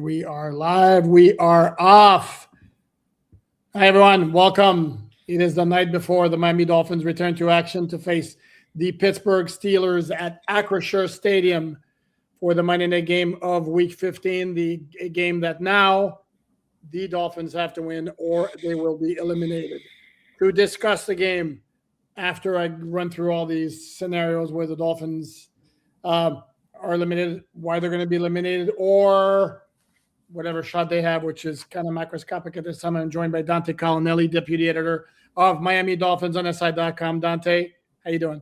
And we are live. We are off. Hi, everyone. Welcome. It is the night before the Miami Dolphins return to action to face the Pittsburgh Steelers at Acrisure Stadium for the Monday night game of Week 15, the game that now the Dolphins have to win or they will be eliminated. To discuss the game, after I run through all these scenarios where the Dolphins are eliminated, why they're going to be eliminated, or whatever shot they have, which is kind of microscopic at this time, I'm joined by Dante Collinelli, Deputy Editor of Miami Dolphins on SI.com. Dante, how you doing?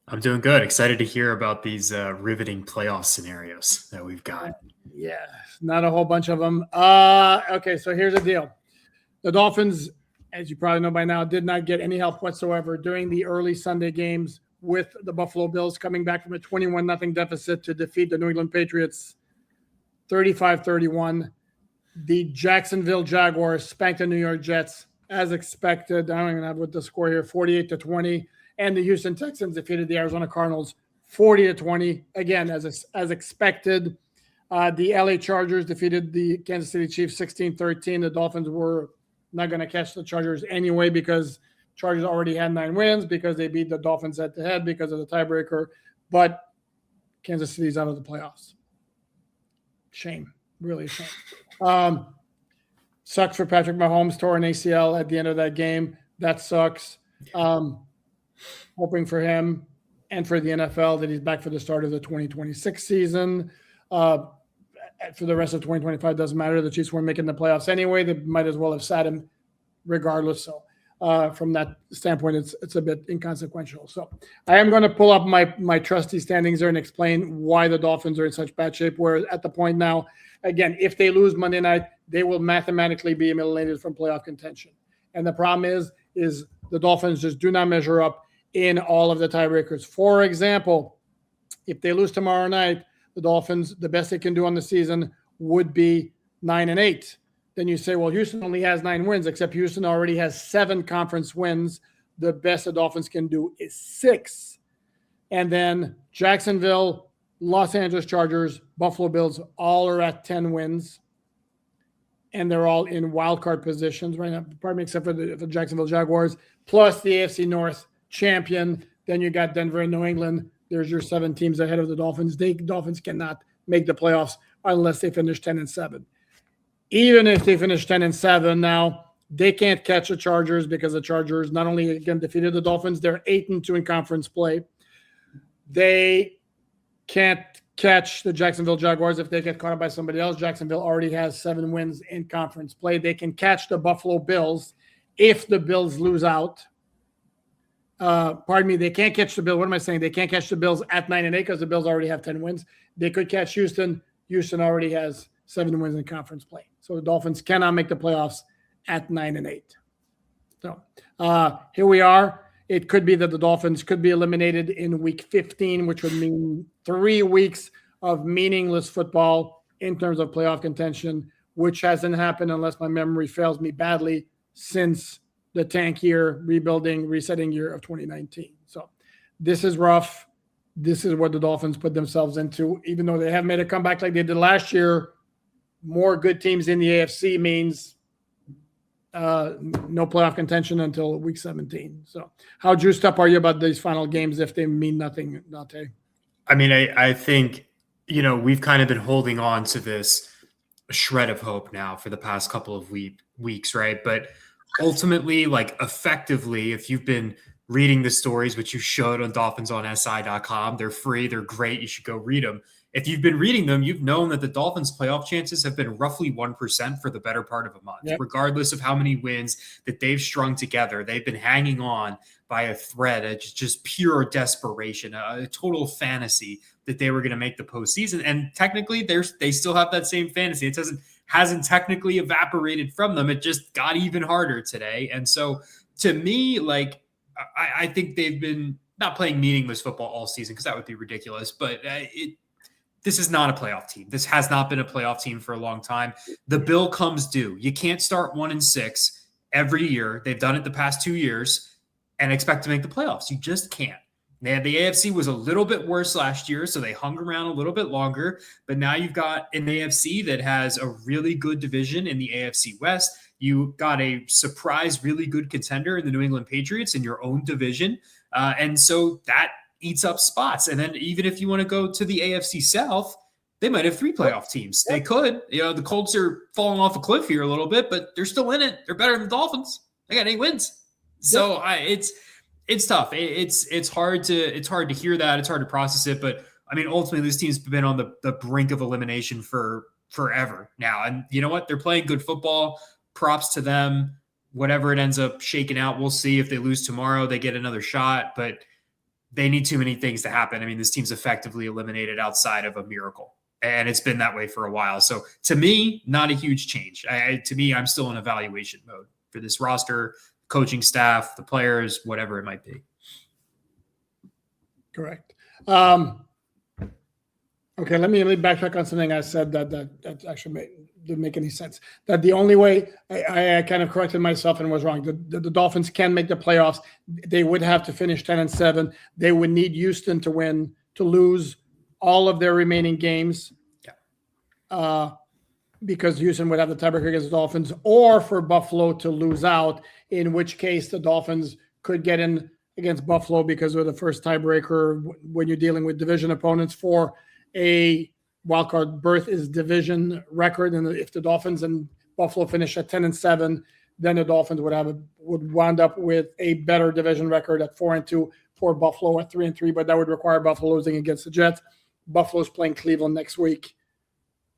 I'm doing good. Excited to hear about these riveting playoff scenarios that we've got. Yeah, not a whole bunch of them. Okay, so here's the deal. The Dolphins, as you probably know by now, did not get any help whatsoever during the early Sunday games, with the Buffalo Bills coming back from a 21-0 deficit to defeat the New England Patriots 35-31. The Jacksonville Jaguars spanked the New York Jets as expected. I don't even have what the score here, 48-20. And the Houston Texans defeated the Arizona Cardinals 40-20, again, as expected. The LA Chargers defeated the Kansas City Chiefs 16-13. The Dolphins were not going to catch the Chargers anyway because Chargers already had 9 wins because they beat the Dolphins head-to-head because of the tiebreaker. But Kansas City's out of the playoffs. Shame. Really a shame. Sucks for Patrick Mahomes, tore an ACL at the end of that game. That sucks. Hoping for him and for the NFL that he's back for the start of the 2026 season. For the rest of 2025, doesn't matter. The Chiefs weren't making the playoffs anyway. They might as well have sat him regardless. So from that standpoint, it's a bit inconsequential. So I am going to pull up my trusty standings there and explain why the Dolphins are in such bad shape. Where at the point now, again, if they lose Monday night, they will mathematically be eliminated from playoff contention. And the problem is the Dolphins just do not measure up in all of the tiebreakers. For example, if they lose tomorrow night, the Dolphins, the best they can do on the season would be 9-8. Then you say, well, Houston only has 9 wins, except Houston already has 7 conference wins. The best the Dolphins can do is 6. And then Jacksonville, Los Angeles Chargers, Buffalo Bills, all are at 10 wins. And they're all in wild card positions right now, pardon me, except for the Jacksonville Jaguars, plus the AFC North champion. Then you got Denver and New England. There's your 7 teams ahead of the Dolphins. The Dolphins cannot make the playoffs unless they finish 10-7. Even if they finish 10-7 now, they can't catch the Chargers because the Chargers not only again defeated the Dolphins, they're 8-2 in conference play. They can't catch the Jacksonville Jaguars if they get caught up by somebody else. Jacksonville already has 7 wins in conference play. They can catch the Buffalo Bills if the Bills lose out. They can't catch the Bills. What am I saying? They can't catch the Bills at 9-8 because the Bills already have 10 wins. They could catch Houston. Houston already has 7 wins in conference play. So the Dolphins cannot make the playoffs at 9-8. So here we are. It could be that the Dolphins could be eliminated in Week 15, which would mean 3 weeks of meaningless football in terms of playoff contention, which hasn't happened, unless my memory fails me badly, since the tank year, rebuilding, resetting year of 2019. So this is rough. This is what the Dolphins put themselves into. Even though they have made a comeback like they did last year, more good teams in the AFC means no playoff contention until Week 17. So how juiced up are you about these final games if they mean nothing, Dante? I mean, I think, we've kind of been holding on to this shred of hope now for the past couple of weeks, right? But ultimately, effectively, if you've been reading the stories, which you should on DolphinsOnSI.com, they're free, they're great, you should go read them. If you've been reading them, you've known that the Dolphins' playoff chances have been roughly 1% for the better part of a month. Yep. Regardless of how many wins that they've strung together, they've been hanging on by a thread. It's just pure desperation, a total fantasy that they were going to make the postseason. And technically, they still have that same fantasy. It hasn't technically evaporated from them. It just got even harder today. And so, to me, I think they've been not playing meaningless football all season, because that would be ridiculous. But this is not a playoff team. This has not been a playoff team for a long time. The bill comes due. You can't start 1-6 every year. They've done it the past 2 years and expect to make the playoffs. You just can't. The AFC was a little bit worse last year, so they hung around a little bit longer. But now you've got an AFC that has a really good division in the AFC West. You got a surprise, really good contender in the New England Patriots in your own division. And so that eats up spots. And then even if you want to go to the AFC South, they might have 3 playoff teams. They could. The Colts are falling off a cliff here a little bit, but they're still in it. They're better than the Dolphins. They got 8 wins. So it's tough. It's hard to hear that. It's hard to process it. But I mean, ultimately, this team's been on the brink of elimination for forever now. And you know what? They're playing good football. Props to them. Whatever it ends up shaking out, we'll see. If they lose tomorrow, they get another shot. But they need too many things to happen. I mean, this team's effectively eliminated outside of a miracle. And it's been that way for a while. So to me, not a huge change. To me, I'm still in evaluation mode for this roster, coaching staff, the players, whatever it might be. Correct. Okay, let me backtrack on something I said that actually didn't make any sense. That the only way I kind of corrected myself and was wrong. The Dolphins can make the playoffs. They would have to finish 10-7. They would need Houston to lose all of their remaining games. Because Houston would have the tiebreaker against the Dolphins, or for Buffalo to lose out, in which case the Dolphins could get in against Buffalo because of the first tiebreaker when you're dealing with division opponents for a wildcard berth is division record. And if the Dolphins and Buffalo finish at 10-7, then the Dolphins would wind up with a better division record at 4-2 for Buffalo at 3-3, but that would require Buffalo losing against the Jets. Buffalo's playing Cleveland next week.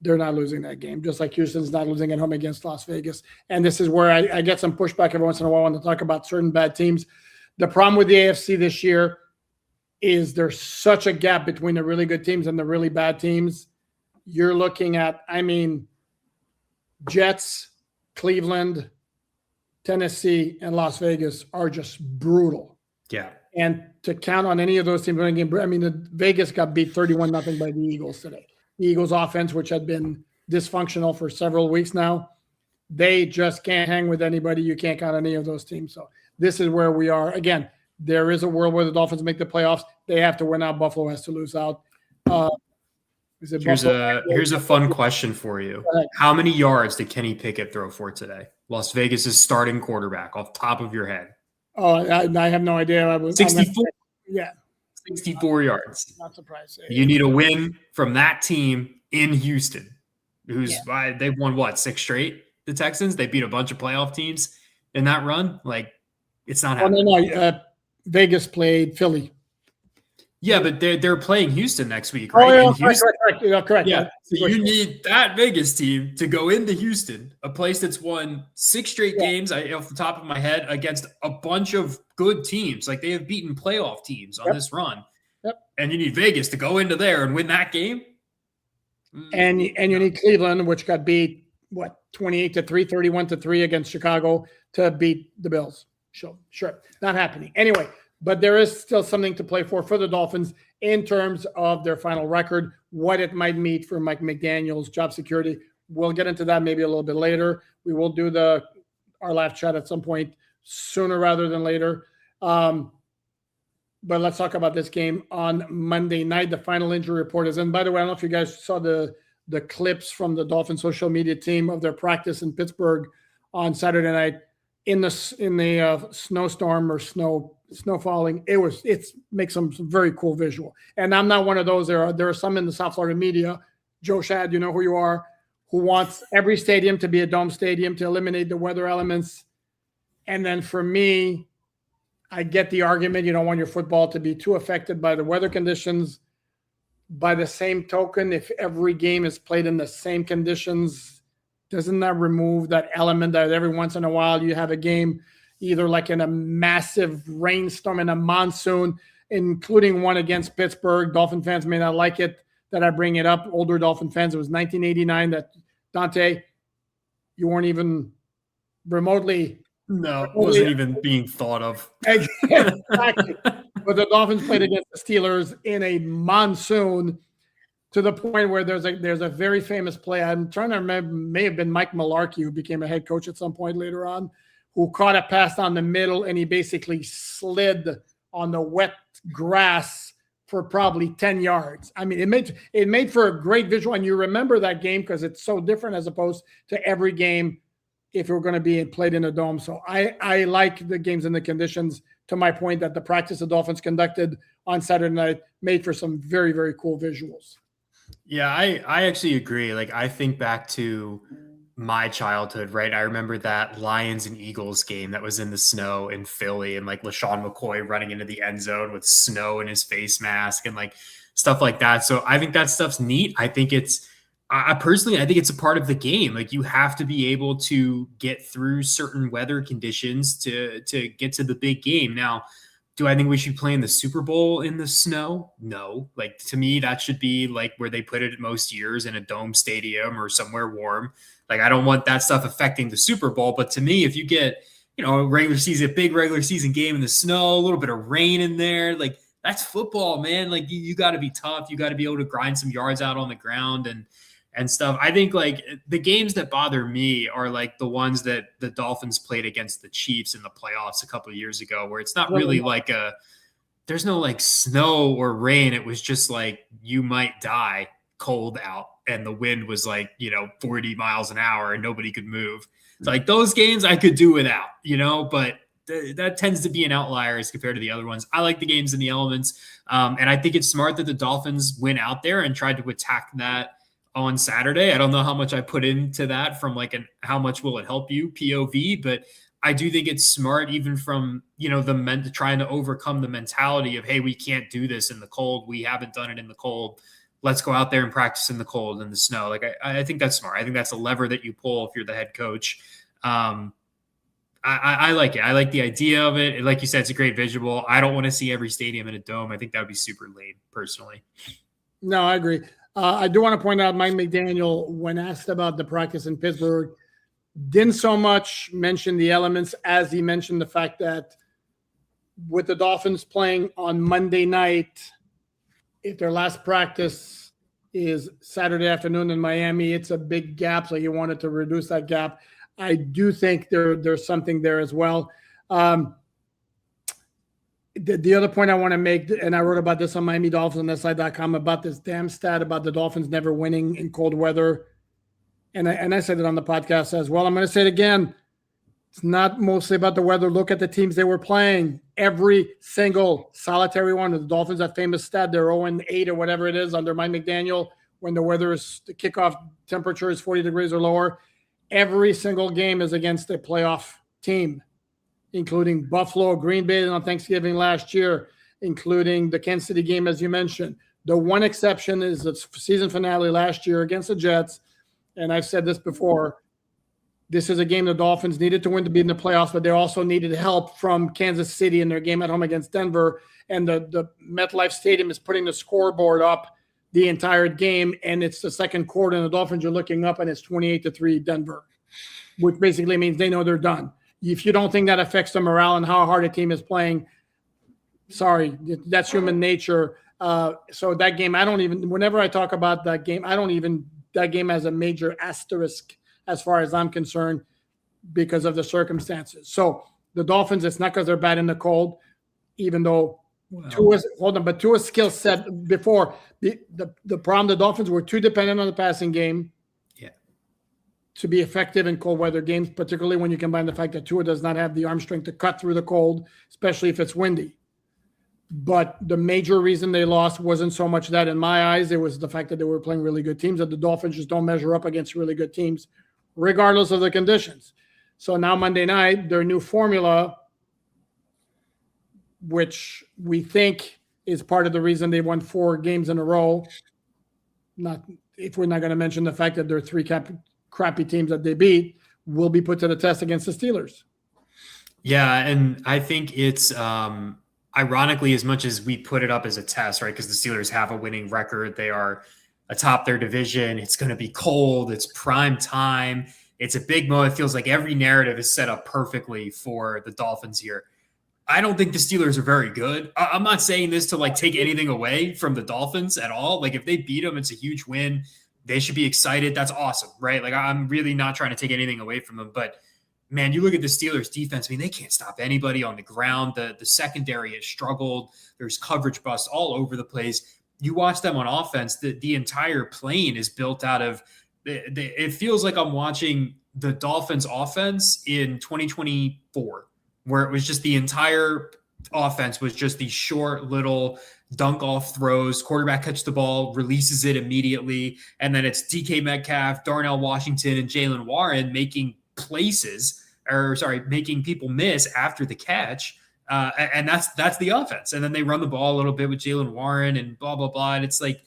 They're not losing that game, just like Houston's not losing at home against Las Vegas. And this is where I get some pushback every once in a while when I talk about certain bad teams. The problem with the AFC this year is there's such a gap between the really good teams and the really bad teams. You're looking at, Jets, Cleveland, Tennessee, and Las Vegas are just brutal. Yeah. And to count on any of those teams winning game, the Vegas got beat 31-0 by the Eagles today. The Eagles offense, which had been dysfunctional for several weeks now, they just can't hang with anybody. You can't count on any of those teams. So this is where we are. Again, there is a world where the Dolphins make the playoffs. They have to win out. Buffalo has to lose out. Here's a fun question for you. How many yards did Kenny Pickett throw for today? Las Vegas' starting quarterback, off the top of your head. Oh, I have no idea. 64. Yeah. 64 yards. Not surprised. You need a win from that team in Houston, they've won 6 straight, the Texans. They beat a bunch of playoff teams in that run. It's not happening. No. Vegas played Philly. Yeah, but they're playing Houston next week, right? Oh, yeah, correct. Yeah, so you need that Vegas team to go into Houston, a place that's won 6 straight games, off the top of my head, against a bunch of good teams. They have beaten playoff teams on this run. Yep. And you need Vegas to go into there and win that game. And you need Cleveland, which got beat, 28-3, 31-3 against Chicago, to beat the Bills. Sure. Not happening. Anyway, but there is still something to play for the Dolphins in terms of their final record, what it might mean for Mike McDaniel's job security. We'll get into that maybe a little bit later. We will do our live chat at some point sooner rather than later. But let's talk about this game on Monday night. The final injury report is in. By the way, I don't know if you guys saw the clips from the Dolphins social media team of their practice in Pittsburgh on Saturday night in the snowstorm or snow falling. It makes some very cool visual. And I'm not one of those. There are some in the South Florida media, Joe Shad, you know who you are, who wants every stadium to be a dome stadium to eliminate the weather elements. And then for me, I get the argument. You don't want your football to be too affected by the weather conditions. By the same token, if every game is played in the same conditions, doesn't that remove that element that every once in a while you have a game either in a massive rainstorm in a monsoon, including one against Pittsburgh? Dolphin fans may not like it that I bring it up. Older Dolphin fans, it was 1989 that, Dante, you weren't even remotely. No, it wasn't even being thought of. Exactly. But the Dolphins played against the Steelers in a monsoon to the point where there's a very famous play. I'm trying to remember, may have been Mike Mularkey, who became a head coach at some point later on, who caught a pass down the middle, and he basically slid on the wet grass for probably 10 yards. I mean, it made for a great visual. And you remember that game because it's so different as opposed to every game if it were going to be played in a dome. So I like the games and the conditions, to my point that the practice the Dolphins conducted on Saturday night made for some very, very cool visuals. Yeah, I actually agree. Like, I think back to my childhood, right? I remember that Lions and Eagles game that was in the snow in Philly, and like LaShawn McCoy running into the end zone with snow in his face mask and like stuff like that. So I think that stuff's neat. I think I personally think it's a part of the game. Like, you have to be able to get through certain weather conditions to get to the big game. Now, do I think we should play in the Super Bowl in the snow? No. Like, to me, that should be like where they put it most years, in a dome stadium or somewhere warm. Like, I don't want that stuff affecting the Super Bowl. But to me, if you get, a big regular season game in the snow, a little bit of rain in there, like, that's football, man. Like, you got to be tough. You got to be able to grind some yards out on the ground and stuff. I think like the games that bother me are like the ones that the Dolphins played against the Chiefs in the playoffs a couple of years ago, where it's not really like there's no like snow or rain. It was just like, you might die cold out, and the wind was like, 40 miles an hour and nobody could move. So like those games I could do without, but that tends to be an outlier as compared to the other ones. I like the games in the elements. And I think it's smart that the Dolphins went out there and tried to attack that on Saturday. I don't know how much I put into that from like how much will it help you POV, but I do think it's smart, even from, the men trying to overcome the mentality of, hey, we can't do this in the cold. We haven't done it in the cold. Let's go out there and practice in the cold and the snow. Like, I think that's smart. I think that's a lever that you pull if you're the head coach. I like it. I like the idea of it. Like you said, it's a great visual. I don't want to see every stadium in a dome. I think that would be super lame, personally. No, I agree. I do want to point out Mike McDaniel, when asked about the practice in Pittsburgh, didn't so much mention the elements as he mentioned the fact that with the Dolphins playing on Monday night, if their last practice is Saturday afternoon in Miami, it's a big gap. So he wanted to reduce that gap. I do think there's something there as well. The other point I want to make, and I wrote about this on Miami Dolphins on SI.com, about this damn stat about the Dolphins never winning in cold weather. And I said it on the podcast as well. I'm going to say it again. It's not mostly about the weather. Look at the teams they were playing. Every single solitary one of the Dolphins, that famous stat, they're 0-8 or whatever it is under Mike McDaniel when the kickoff temperature is 40 degrees or lower. Every single game is against a playoff team, including Buffalo, Green Bay on Thanksgiving last year, including the Kansas City game, as you mentioned. The one exception is the season finale last year against the Jets. And I've said this before. This is a game the Dolphins needed to win to be in the playoffs, but they also needed help from Kansas City in their game at home against Denver. And the MetLife Stadium is putting the scoreboard up the entire game, and it's the second quarter, and the Dolphins are looking up, and it's 28-3 Denver, which basically means they know they're done. If you don't think that affects the morale and how hard a team is playing, sorry, that's human nature. So that game, whenever I talk about that game, that game has a major asterisk as far as I'm concerned because of the circumstances. So the Dolphins, it's not because they're bad in the cold, even though Tua's skill set before the problem, the Dolphins were too dependent on the passing game to be effective in cold weather games, particularly when you combine the fact that Tua does not have the arm strength to cut through the cold, especially if it's windy. But the major reason they lost wasn't so much that in my eyes, it was the fact that they were playing really good teams, that the Dolphins just don't measure up against really good teams, regardless of the conditions. So now Monday night, their new formula, which we think is part of the reason they won 4 games in a row, if we're not going to mention the fact that there are 3 crappy teams that they beat, will be put to the test against the Steelers. Yeah, and I think it's ironically, as much as we put it up as a test, right? Because the Steelers have a winning record. They are atop their division. It's going to be cold. It's prime time. It's a big moment. It feels like every narrative is set up perfectly for the Dolphins here. I don't think the Steelers are very good. I'm not saying this to like take anything away from the Dolphins at all. Like, if they beat them, it's a huge win. They should be excited. That's awesome, right? Like, I'm really not trying to take anything away from them, but man, you look at the Steelers defense, I mean, they can't stop anybody on the ground. The secondary has struggled. There's coverage busts all over the place. You watch them on offense, the entire plane is built out of it feels like I'm watching the Dolphins offense in 2024, where it was just the entire offense was just these short little dunk off throws. Quarterback catches the ball, releases it immediately. And then it's DK Metcalf, Darnell Washington, and Jalen Warren making making people miss after the catch. And that's the offense. And then they run the ball a little bit with Jalen Warren and blah, blah, blah. And it's like,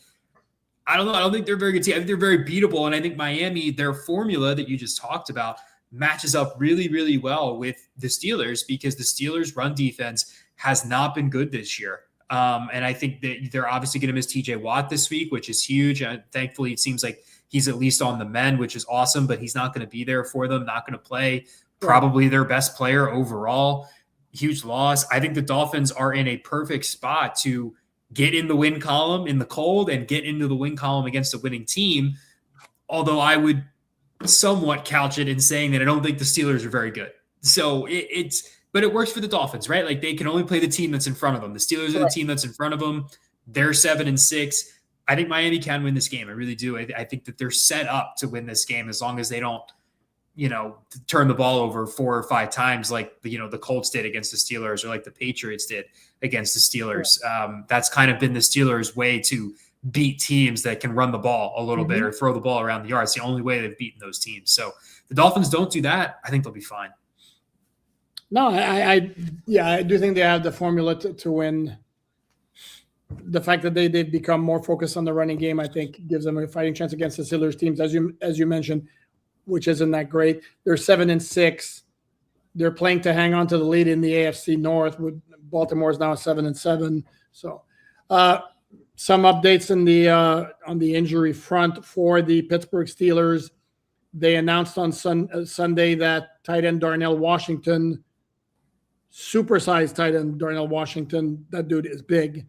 I don't know. I don't think they're a very good team. I think they're very beatable. And I think Miami, their formula that you just talked about, matches up really, really well with the Steelers, because the Steelers' run defense has not been good this year. And I think that they're obviously going to miss TJ Watt this week, which is huge. Thankfully, it seems like he's at least on the mend, which is awesome, but he's not going to be there for them, not going to play. Probably their best player overall. Huge loss. I think the Dolphins are in a perfect spot to get in the win column in the cold and get into the win column against a winning team. Although I would somewhat couch it in saying that I don't think the Steelers are very good. So but it works for the Dolphins, right? Like, they can only play the team that's in front of them. The Steelers are the team that's in front of them. They're 7-6. I think Miami can win this game. I really do. I think that they're set up to win this game as long as they don't, turn the ball over 4 or 5 times like the Colts did against the Steelers, or like the Patriots did against the Steelers. That's kind of been the Steelers' way to beat teams that can run the ball a little bit or throw the ball around the yard. It's the only way they've beaten those teams. So the Dolphins don't do that, I think they'll be fine. No, I do think they have the formula to win. The fact that they've become more focused on the running game, I think, gives them a fighting chance against the Steelers teams, as you mentioned, which isn't that great. They're 7-6. They're playing to hang on to the lead in the AFC North. With Baltimore is now 7-7. So, some updates on the injury front for the Pittsburgh Steelers. They announced on Sunday that tight end Darnell Washington, supersized tight end Darnell Washington, that dude is big.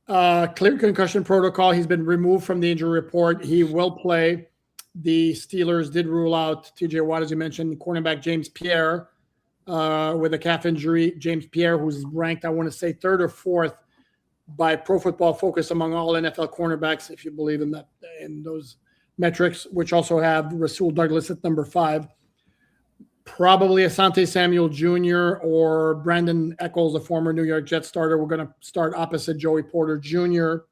Clear concussion protocol. He's been removed from the injury report. He will play. The Steelers did rule out TJ Watt, as you mentioned, cornerback James Pierre with a calf injury. James Pierre, who's ranked, I want to say, 3rd or 4th by Pro Football Focus among all NFL cornerbacks, if you believe in those metrics, which also have Rasul Douglas at number 5. Probably Asante Samuel Jr. or Brandon Echols, a former New York Jets starter. We're going to start opposite Joey Porter Jr.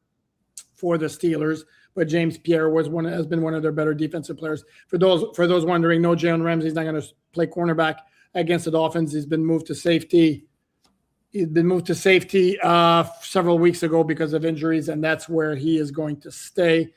for the Steelers. But James Pierre has been one of their better defensive players. For those wondering, no, Jalen Ramsey's not going to play cornerback against the Dolphins. He's been moved to safety. Several weeks ago because of injuries, and that's where he is going to stay.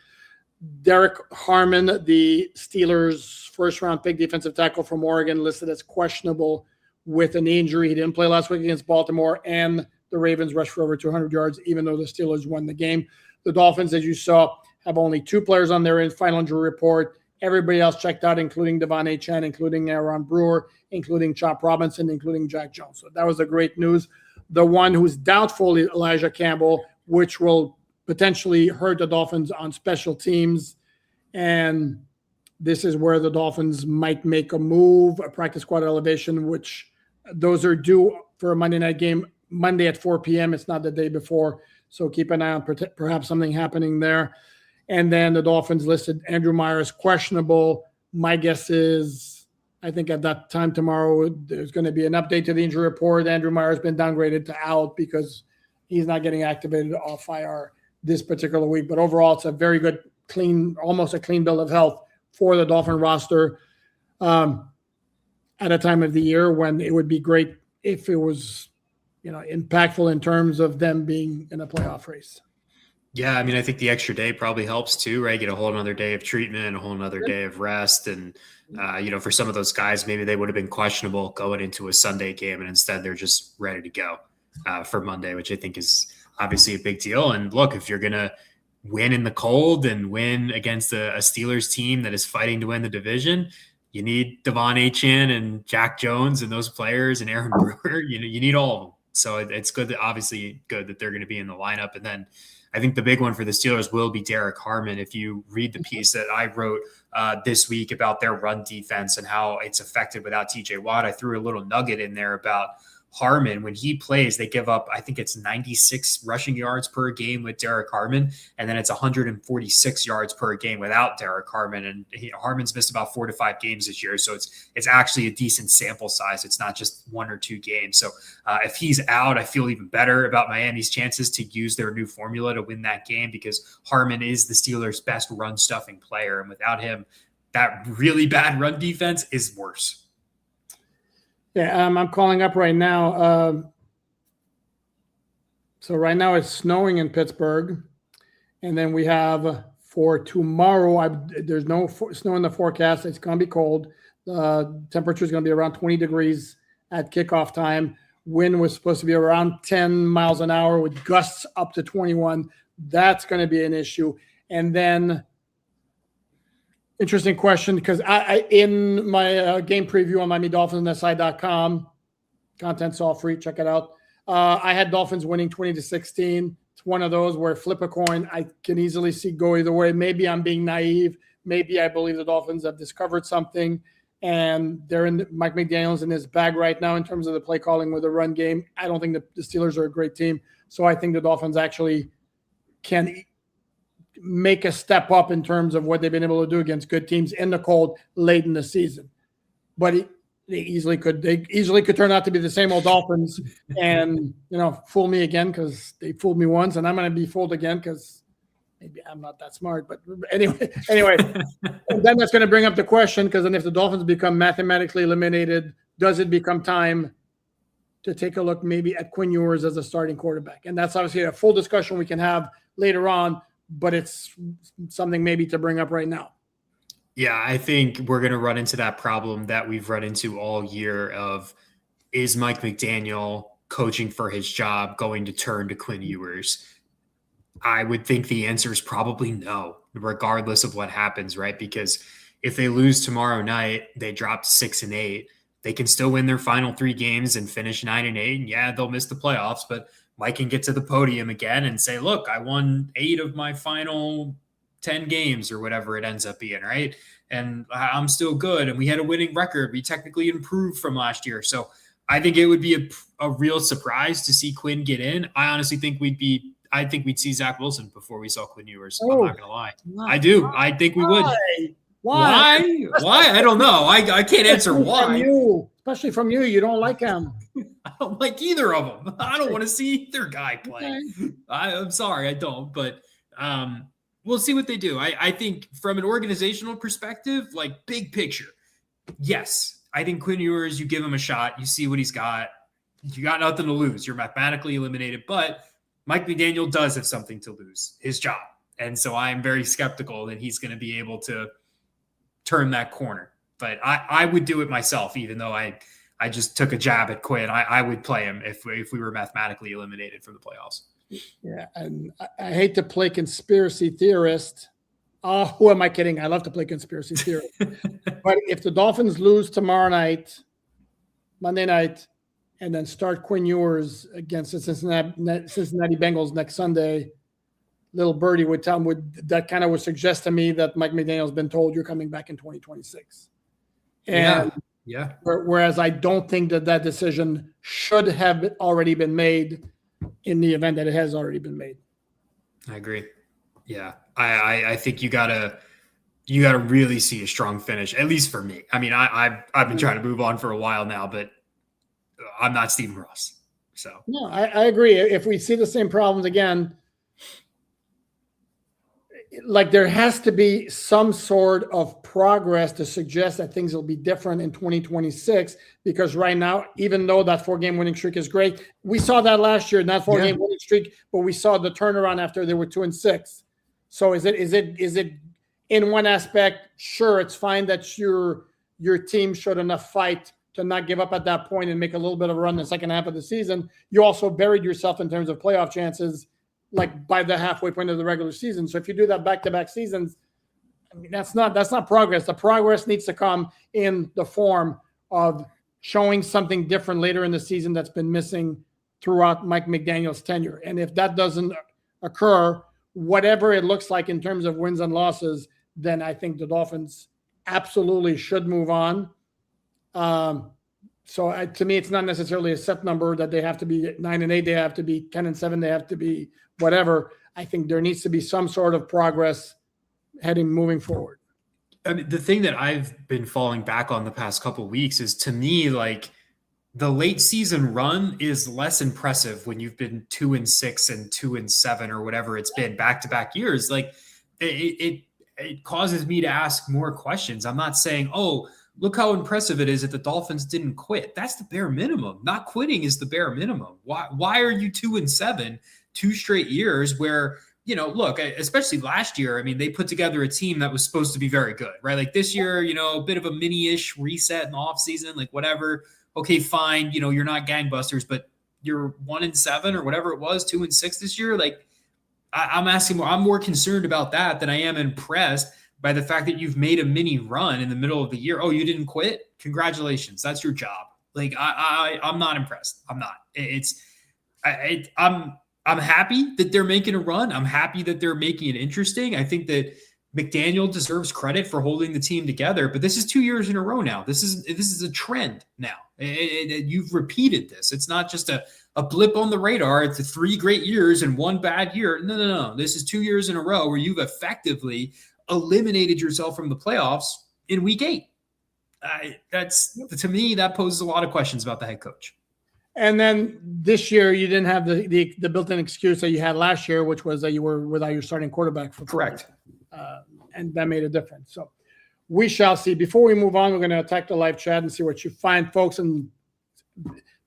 Derek Harmon, the Steelers' first-round pick defensive tackle from Oregon, listed as questionable with an injury. He didn't play last week against Baltimore, and the Ravens rushed for over 200 yards, even though the Steelers won the game. The Dolphins, as you saw, have only 2 players on their final injury report. Everybody else checked out, including Devon Achane, including Aaron Brewer, including Chop Robinson, including Jack Jones. So that was the great news. The one who's doubtful is Elijah Campbell, which will potentially hurt the Dolphins on special teams. And this is where the Dolphins might make a move, a practice squad elevation, which those are due for a Monday night game, Monday at 4 p.m. It's not the day before. So keep an eye on perhaps something happening there. And then the Dolphins listed Andrew Myers questionable. My guess is, I think at that time tomorrow, there's going to be an update to the injury report. Andrew Myers has been downgraded to out because he's not getting activated off IR this particular week. But overall, it's a very good, clean, almost a clean bill of health for the Dolphin roster at a time of the year when it would be great if it was, impactful in terms of them being in a playoff race. Yeah, I mean, I think the extra day probably helps too, right? Get a whole another day of treatment, a whole another day of rest. And, for some of those guys, maybe they would have been questionable going into a Sunday game, and instead they're just ready to go for Monday, which I think is obviously a big deal. And look, if you're going to win in the cold and win against a Steelers team that is fighting to win the division, you need Devon Achane and Jack Jones and those players and Aaron Brewer. You need all of them. So it's good that they're going to be in the lineup. And then I think the big one for the Steelers will be Derek Harmon. If you read the piece that I wrote this week about their run defense and how it's affected without TJ Watt, I threw a little nugget in there about Harmon. When he plays, they give up, I think it's 96 rushing yards per game with Derek Harmon, and then it's 146 yards per game without Derek Harmon. And Harmon's missed about 4 to 5 games this year, so it's actually a decent sample size. It's not just 1 or 2 games. So if he's out, I feel even better about Miami's chances to use their new formula to win that game, because Harmon is the Steelers' best run stuffing player, and without him, that really bad run defense is worse. Yeah, I'm calling up right now. So right now it's snowing in Pittsburgh. And then we have for tomorrow, there's no snow in the forecast. It's going to be cold. The temperature is going to be around 20 degrees at kickoff time. Wind was supposed to be around 10 miles an hour with gusts up to 21. That's going to be an issue. And then interesting question, because I in my game preview on MiamiDolphinsSI.com, content's all free, check it out. I had Dolphins winning 20-16. It's one of those where flip a coin, I can easily see go either way. Maybe I'm being naive. Maybe I believe the Dolphins have discovered something, and they're in Mike McDaniel's in his bag right now in terms of the play calling with the run game. I don't think the Steelers are a great team, so I think the Dolphins actually can make a step up in terms of what they've been able to do against good teams in the cold late in the season. But they easily could turn out to be the same old Dolphins and, fool me again, because they fooled me once, and I'm going to be fooled again because maybe I'm not that smart. But anyway, then that's going to bring up the question, because then if the Dolphins become mathematically eliminated, does it become time to take a look maybe at Quinn Ewers as a starting quarterback? And that's obviously a full discussion we can have later on, but it's something maybe to bring up right now. Yeah, I think we're going to run into that problem that we've run into all year of, is Mike McDaniel coaching for his job going to turn to Quinn Ewers? I would think the answer is probably no, regardless of what happens, right? Because if they lose tomorrow night, they drop 6-8, they can still win their final 3 games and finish 9-8. Yeah, they'll miss the playoffs, but Mike can get to the podium again and say, look, I won 8 of my final 10 games or whatever it ends up being, right? And I'm still good. And we had a winning record. We technically improved from last year. So I think it would be a real surprise to see Quinn get in. I honestly think we'd see Zach Wilson before we saw Quinn Ewers. I'm not going to lie. I do. I think we would. Why? I don't know. I can't answer why. Especially from you. You don't like him. I don't like either of them. I don't want to see either guy play. Okay. I'm sorry, I don't. But we'll see what they do. I think from an organizational perspective, like big picture, yes. I think Quinn Ewers, you give him a shot. You see what he's got. You got nothing to lose. You're mathematically eliminated. But Mike McDaniel does have something to lose, his job. And so I am very skeptical that he's going to be able to turn that corner. But I would do it myself, even though I just took a jab at Quinn. I would play him if we were mathematically eliminated from the playoffs. Yeah, and I hate to play conspiracy theorist. Who am I kidding? I love to play conspiracy theorist. But if the Dolphins lose tomorrow night, Monday night, and then start Quinn Ewers against the Cincinnati Bengals next Sunday, little birdie would suggest to me that Mike McDaniel's been told you're coming back in 2026. And yeah. Whereas I don't think that decision should have already been made in the event that it has already been made. I agree. Yeah. I think you gotta really see a strong finish, at least for me. I mean, I've been trying to move on for a while now, but I'm not Stephen Ross. So no, I agree. If we see the same problems again, like there has to be some sort of progress to suggest that things will be different in 2026, because right now, even though that 4-game winning streak is great, we saw that last year in that 4-game winning streak, but we saw the turnaround after they were 2-6. So is it in one aspect? Sure, it's fine that your team showed enough fight to not give up at that point and make a little bit of a run in the second half of the season. You also buried yourself in terms of playoff chances, like by the halfway point of the regular season. So if you do that back-to-back seasons, I mean, that's not progress. The progress needs to come in the form of showing something different later in the season that's been missing throughout Mike McDaniel's tenure. And if that doesn't occur, whatever it looks like in terms of wins and losses, then I think the Dolphins absolutely should move on. So to me, it's not necessarily a set number that they have to be 9-8, they have to be 10-7, they have to be whatever. I think there needs to be some sort of progress moving forward. I mean, the thing that I've been falling back on the past couple of weeks is, to me, like, the late season run is less impressive when you've been 2-6 and 2-7 or whatever it's been back-to-back years. Like, it causes me to ask more questions. I'm not saying, oh, look how impressive it is that the Dolphins didn't quit. That's the bare minimum. Not quitting is the bare minimum. Why are you 2-7 2 straight years where, you know, look, especially last year, I mean, they put together a team that was supposed to be very good, right? Like this year, you know, a bit of a mini-ish reset in the offseason, like whatever. Okay, fine. You know, you're not gangbusters, but you're 1-7 or whatever it was, 2-6 this year. Like, I'm asking more. I'm more concerned about that than I am impressed by the fact that you've made a mini run in the middle of the year. Oh, you didn't quit? Congratulations. That's your job. Like, I'm not impressed. I'm not. I'm happy that they're making a run. I'm happy that they're making it interesting. I think that McDaniel deserves credit for holding the team together, but this is 2 years in a row now. This is a trend now. You've repeated this. It's not just a blip on the radar. It's 3 great years and 1 bad year. No. This is 2 years in a row where you've effectively eliminated yourself from the playoffs in week 8. To me, that poses a lot of questions about the head coach. And then this year, you didn't have the built-in excuse that you had last year, which was that you were without your starting quarterback. Correct. And that made a difference. So we shall see. Before we move on, we're going to attack the live chat and see what you find, folks. And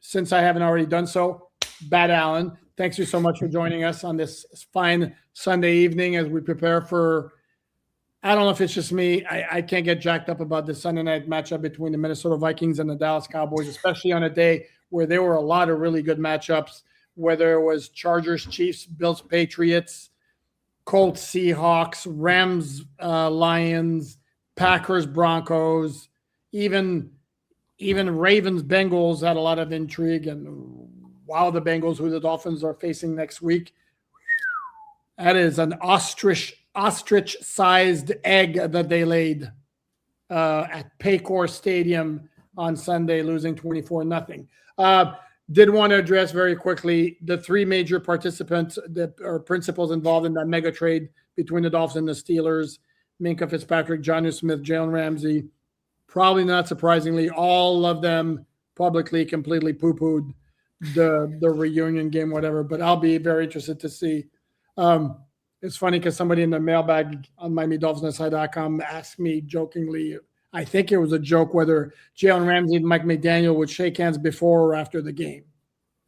since I haven't already done so, Bad Alain, thanks you so much for joining us on this fine Sunday evening as we prepare for, I don't know if it's just me, I can't get jacked up about the Sunday night matchup between the Minnesota Vikings and the Dallas Cowboys, especially on a day where there were a lot of really good matchups, whether it was Chargers, Chiefs, Bills, Patriots, Colts, Seahawks, Rams, Lions, Packers, Broncos, even Ravens, Bengals had a lot of intrigue. And wow, the Bengals, who the Dolphins are facing next week, that is an ostrich-sized egg that they laid at Paycor Stadium on Sunday, losing 24-0. Did want to address very quickly the 3 major participants or principals involved in that mega trade between the Dolphins and the Steelers: Minkah Fitzpatrick, Jonnu Smith, Jalen Ramsey. Probably not surprisingly, all of them publicly completely poo-pooed the reunion game, whatever. But I'll be very interested to see. It's funny because somebody in the mailbag on MiamiDolphinsSI.com asked me jokingly, I think it was a joke, whether Jalen Ramsey and Mike McDaniel would shake hands before or after the game.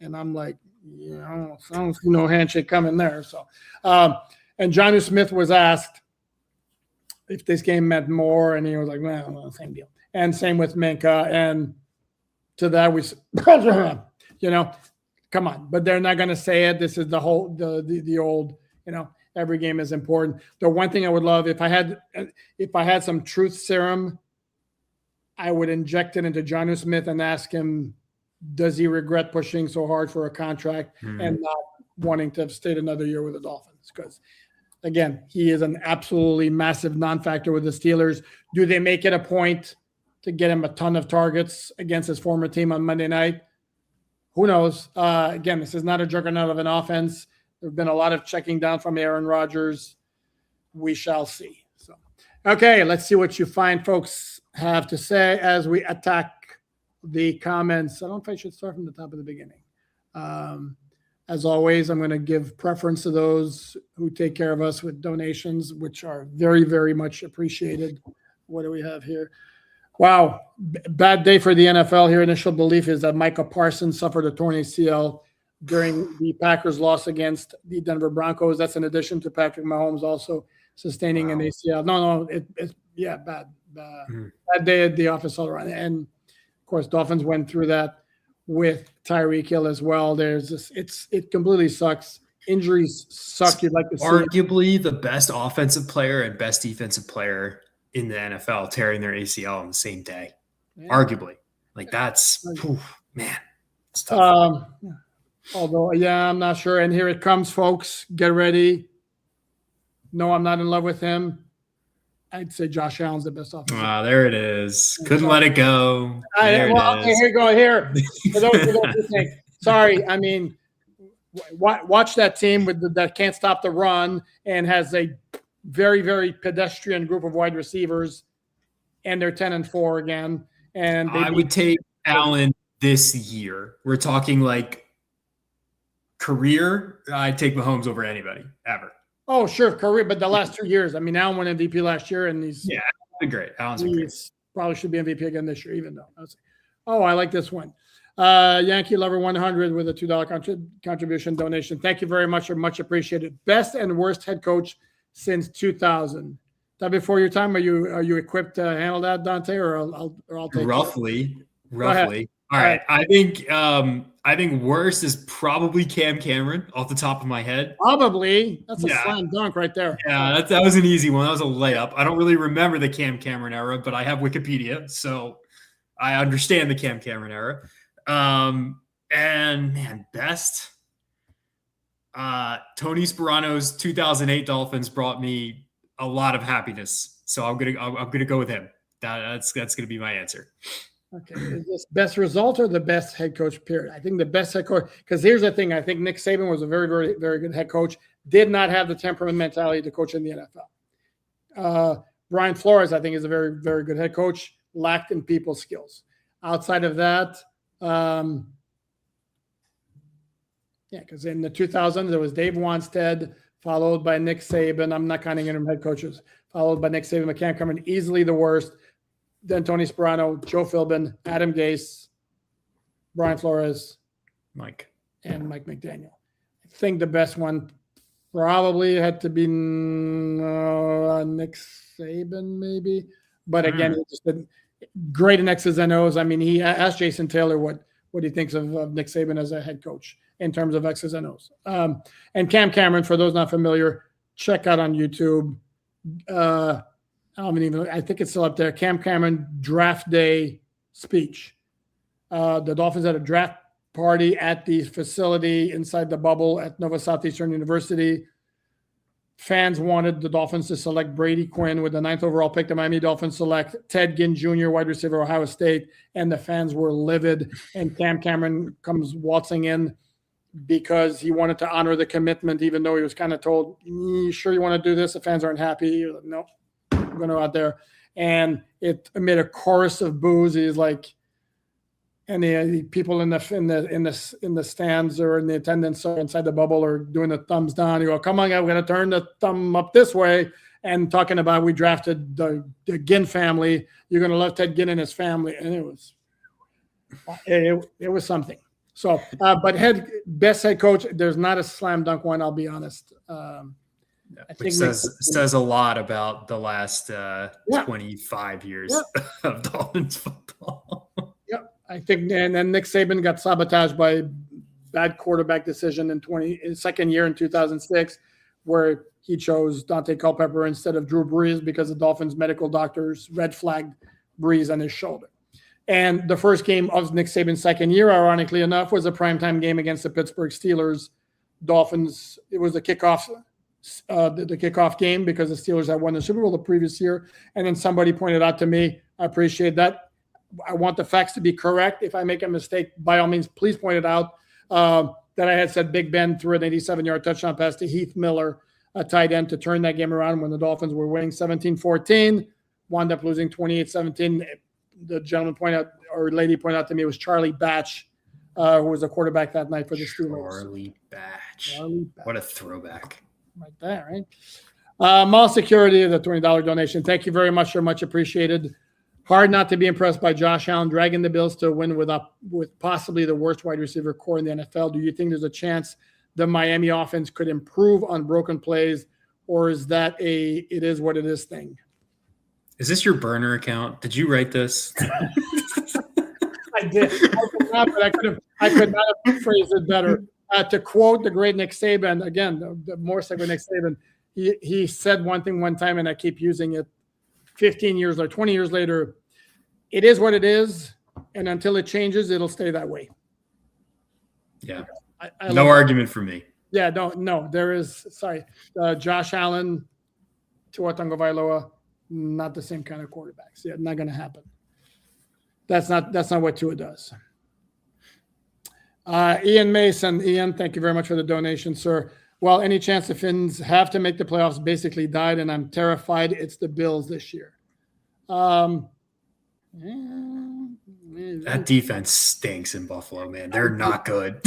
And I'm like, I don't see no handshake coming there. So, and Jonnu Smith was asked if this game meant more, and he was like, well, same deal. And same with Minkah. And to that, we, come on. But they're not going to say it. This is the whole, the old, every game is important. The one thing I would love, if I had some truth serum, I would inject it into Jonnu Smith and ask him, does he regret pushing so hard for a contract and not wanting to have stayed another year with the Dolphins? Because, again, he is an absolutely massive non-factor with the Steelers. Do they make it a point to get him a ton of targets against his former team on Monday night? Who knows? Again, this is not a juggernaut of an offense. There have been a lot of checking down from Aaron Rodgers. We shall see. So, okay, let's see what you find, folks, have to say as we attack the comments. I don't know if I should start from the top of the beginning. As always, I'm going to give preference to those who take care of us with donations, which are very, very much appreciated. What do we have here? Wow, bad day for the NFL here. Initial belief is that Micah Parsons suffered a torn ACL during the Packers' loss against the Denver Broncos. That's in addition to Patrick Mahomes also sustaining an ACL. It's bad day at the office all around. And of course, Dolphins went through that with Tyreek Hill as well. There's this, it completely sucks. Injuries suck. You'd like to see arguably the best offensive player and best defensive player in the NFL tearing their ACL on the same day. Yeah. Arguably, like that's man. It's tough. Although, yeah, I'm not sure. And here it comes, folks. Get ready. No, I'm not in love with him. I'd say Josh Allen's the best offensive. Wow, there it is. Couldn't let it go. Okay, here you go. Here. For those who think, sorry, I mean, watch that team that can't stop the run and has a very, very pedestrian group of wide receivers, and they're 10-4 again. And I would take Allen this year. We're talking like career. I'd take Mahomes over anybody ever. Oh, sure, career, but the last 2 years. I mean, Allen won MVP last year, and he's great. Allen's great. Probably should be MVP again this year, even though. I like this one. Yankee Lover 100 with a $2 contribution donation. Thank you very much. Much appreciated. Best and worst head coach since 2000. That before your time? Are you equipped to handle that, Dante, or I'll take roughly. All right. I think worst is probably Cam Cameron off the top of my head. Probably. That's a slam dunk right there. Yeah, that was an easy one. That was a layup. I don't really remember the Cam Cameron era, but I have Wikipedia, so I understand the Cam Cameron era. And man, best. Tony Sperano's 2008 Dolphins brought me a lot of happiness, so I'm gonna go with him. That's gonna be my answer. Okay, is this best result or the best head coach period? I think the best head coach, because here's the thing. I think Nick Saban was a very, very, very good head coach. Did not have the temperament mentality to coach in the NFL. Brian Flores, I think, is a very, very good head coach. Lacked in people skills. Outside of that, because in the 2000s, there was Dave Wannstedt, followed by Nick Saban. I'm not counting interim head coaches. Followed by Nick Saban, McCann Cameron, easily the worst. Then Tony Sperano, Joe Philbin, Adam Gase, Brian Flores, and Mike McDaniel. I think the best one probably had to be Nick Saban, maybe. But again, he just did great in X's and O's. I mean, he asked Jason Taylor what he thinks of Nick Saban as a head coach in terms of X's and O's. And Cam Cameron, for those not familiar, check out on YouTube. I think it's still up there. Cam Cameron draft day speech. The Dolphins had a draft party at the facility inside the bubble at Nova Southeastern University. Fans wanted the Dolphins to select Brady Quinn with the 9th overall pick. The Miami Dolphins select Ted Ginn Jr., wide receiver, Ohio State, and the fans were livid. And Cam Cameron comes waltzing in because he wanted to honor the commitment, even though he was kind of told, "You sure you want to do this? The fans aren't happy." Like, no. Going to go out there, and it made a chorus of boos. He's like, and the people in the stands or in the attendance or inside the bubble are doing the thumbs down. You go, "Come on, I'm going to turn the thumb up this way," and talking about we drafted the Ginn family. You're going to love Ted Ginn and his family, and it was something. So, but best head coach, there's not a slam dunk one. I'll be honest. Which says a lot about the last 25 years of Dolphins football. Yep, I think, and then Nick Saban got sabotaged by bad quarterback decision in second year in 2006, where he chose Dante Culpepper instead of Drew Brees because the Dolphins medical doctors red flagged Brees on his shoulder. And the first game of Nick Saban's second year, ironically enough, was a primetime game against the Pittsburgh Steelers. Dolphins, it was the kickoff game because the Steelers had won the Super Bowl the previous year. And then somebody pointed out to me, I appreciate that. I want the facts to be correct. If I make a mistake, by all means, please point it out. That I had said Big Ben threw an 87-yard touchdown pass to Heath Miller, a tight end, to turn that game around when the Dolphins were winning 17-14, wound up losing 28-17. The gentleman pointed out, or lady pointed out to me, it was Charlie Batch, who was the quarterback that night for the Steelers. Charlie Batch. What a throwback. Right there, right? Mall Security, the $20 donation. Thank you very much, sir. Much appreciated. Hard not to be impressed by Josh Allen dragging the Bills to a win with possibly the worst wide receiver core in the NFL. Do you think there's a chance the Miami offense could improve on broken plays, or is that it is what it is thing? Is this your burner account? Did you write this? I did. I could not have phrased it better. To quote the great Nick Saban, again, the more sacred Nick Saban, he said one thing one time, and I keep using it 15 years or 20 years later. It is what it is, and until it changes, it'll stay that way. Yeah. I no argument for me. Yeah, no, there is. Sorry, Josh Allen, Tua Tagovailoa, not the same kind of quarterbacks. Yeah, not going to happen. That's not what Tua does. Ian Mason, Ian, thank you very much for the donation, sir. Well, any chance the Finns have to make the playoffs basically died, and I'm terrified it's the Bills this year. That defense stinks in Buffalo, man. They're not good.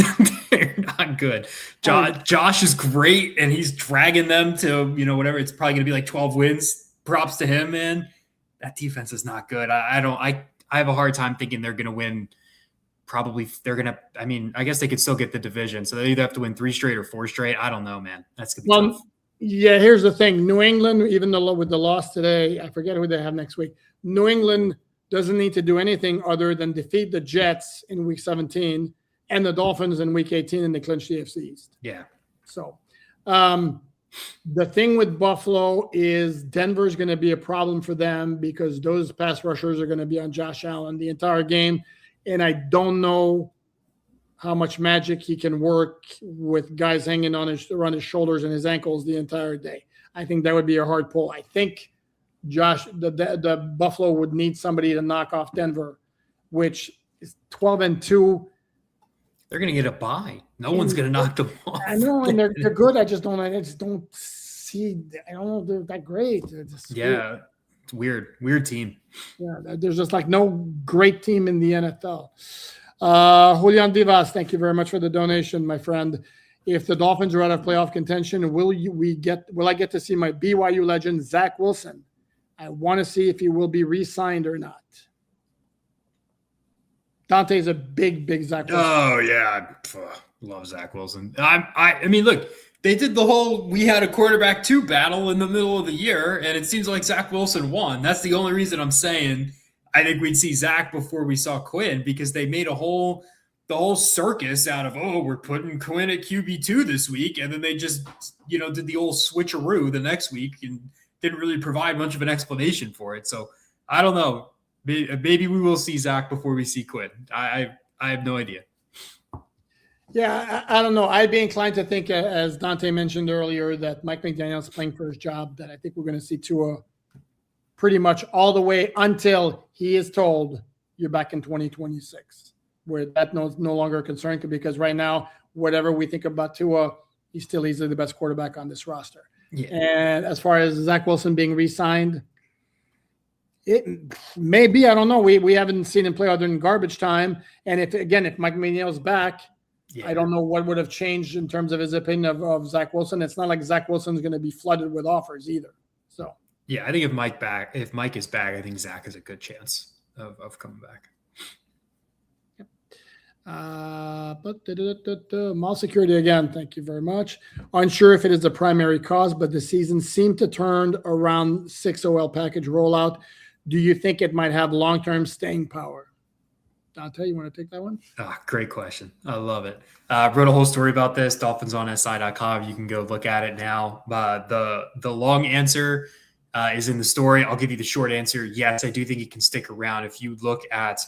They're not good. Josh is great, and he's dragging them to, whatever. It's probably going to be like 12 wins. Props to him, man. That defense is not good. I have a hard time thinking they're going to win. Probably they're going to – I guess they could still get the division. So they either have to win 3 straight or 4 straight. I don't know, man. That's going to be tough. Yeah, here's the thing. New England, even though with the loss today, I forget who they have next week. New England doesn't need to do anything other than defeat the Jets in week 17 and the Dolphins in week 18, and they clinch the AFC East. Yeah. So the thing with Buffalo is Denver's going to be a problem for them because those pass rushers are going to be on Josh Allen the entire game. And I don't know how much magic he can work with guys hanging on around his shoulders and his ankles the entire day. I think that would be a hard pull. I think the Buffalo would need somebody to knock off Denver, which is 12-2. They're going to get a bye. No one's going to knock them off. I know, and they're good. I just don't see. I don't know. They're that great. Weird. It's weird. Weird team. Yeah, there's just like no great team in the NFL. Julian Divas, thank you very much for the donation, my friend. If the Dolphins are out of playoff contention, will I get to see my BYU legend Zach Wilson? I want to see if he will be re-signed or not. Dante's a big Zach Wilson. Oh yeah, love Zach Wilson. I mean, look, they did the whole we had a quarterback 2 battle in the middle of the year, and it seems like Zach Wilson won. That's the only reason I'm saying I think we'd see Zach before we saw Quinn, because they made the whole circus out of, we're putting Quinn at QB2 this week, and then they just did the old switcheroo the next week and didn't really provide much of an explanation for it. So I don't know. Maybe we will see Zach before we see Quinn. I have no idea. Yeah, I don't know. I'd be inclined to think, as Dante mentioned earlier, that Mike McDaniel's playing for his job, that I think we're going to see Tua pretty much all the way until he is told you're back in 2026, where that no longer a concern, because right now, whatever we think about Tua, he's still easily the best quarterback on this roster. Yeah. And as far as Zach Wilson being re-signed, it may be. I don't know. We haven't seen him play other than garbage time. And if Mike McDaniel's back, I don't know what would have changed in terms of his opinion of Zach Wilson. It's not like Zach Wilson's going to be flooded with offers either. So yeah, I think if Mike is back, I think Zach has a good chance of coming back. Mall security again. Thank you very much. Unsure if it is the primary cause, but the season seemed to turn around 6 OL package rollout. Do you think it might have long-term staying power? Dante, you want to take that one? Great question. I love it. Wrote a whole story about this, dolphinsonsi.com. You can go look at it now. The long answer is in the story. I'll give you the short answer. Yes, I do think it can stick around. If you look at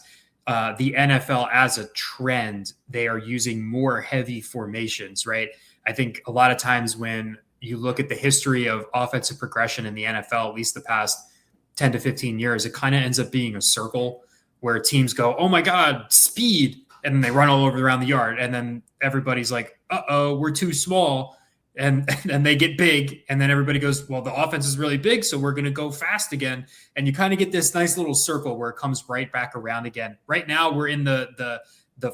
the NFL as a trend, they are using more heavy formations, right? I think a lot of times when you look at the history of offensive progression in the NFL, at least the past 10 to 15 years, it kind of ends up being a circle where teams go, oh my God, speed. And then they run all over around the yard. And then everybody's like, we're too small. And they get big. And then everybody goes, well, the offense is really big, so we're going to go fast again. And you kind of get this nice little circle where it comes right back around again. Right now we're in the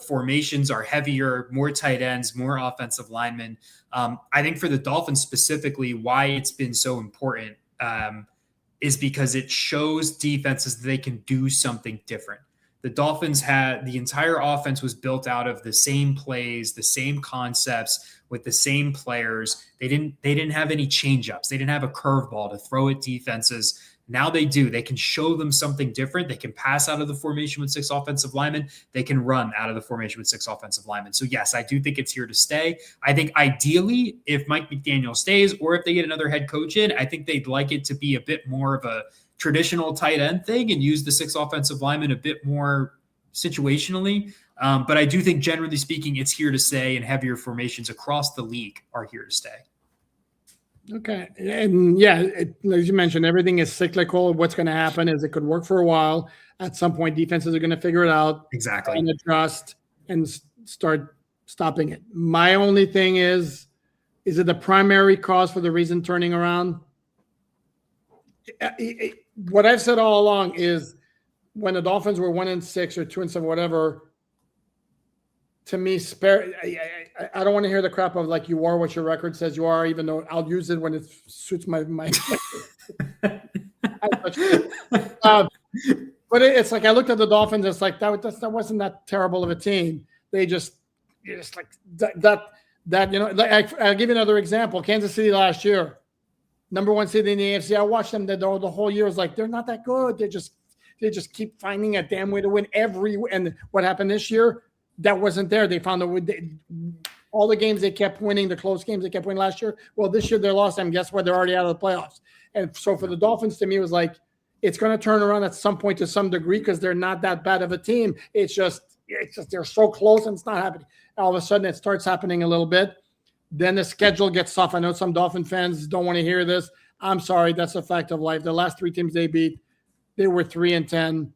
formations are heavier, more tight ends, more offensive linemen. I think for the Dolphins specifically, why it's been so important is because it shows defenses that they can do something different. The Dolphins had the entire offense was built out of the same plays, the same concepts with the same players. They didn't have any change-ups. They didn't have a curveball to throw at defenses. Now they do. They can show them something different. They can pass out of the formation with 6 offensive linemen. They can run out of the formation with 6 offensive linemen. So yes, I do think it's here to stay. I think ideally, if Mike McDaniel stays or if they get another head coach in, I think they'd like it to be a bit more of a traditional tight end thing and use the 6 offensive linemen a bit more situationally. But I do think, generally speaking, it's here to stay, and heavier formations across the league are here to stay. Okay. And yeah, as you mentioned, everything is cyclical. What's going to happen is it could work for a while. At some point, defenses are going to figure it out. Exactly. And adjust and start stopping it. My only thing is it the primary cause for the reason turning around? What I've said all along is when the Dolphins were 1-6 or 2-7, whatever, to me, I don't want to hear the crap of like you are what your record says you are, even though I'll use it when it suits my but it's like I looked at the Dolphins, it's like that wasn't that terrible of a team. They just like that like I'll give you another example. Kansas City last year, number 1 seed in the AFC. I watched them the whole year. It was like they're not that good. They just keep finding a damn way to win and what happened this year? That wasn't there. They found all the games they kept winning, the close games they kept winning last year. Well, this year they lost them. Guess what? They're already out of the playoffs. And so for the Dolphins, to me, it was like it's going to turn around at some point to some degree because they're not that bad of a team. It's just they're so close and it's not happening. All of a sudden, it starts happening a little bit. Then the schedule gets tough. I know some Dolphin fans don't want to hear this. I'm sorry. That's a fact of life. The last 3 teams they beat, they were 3-10.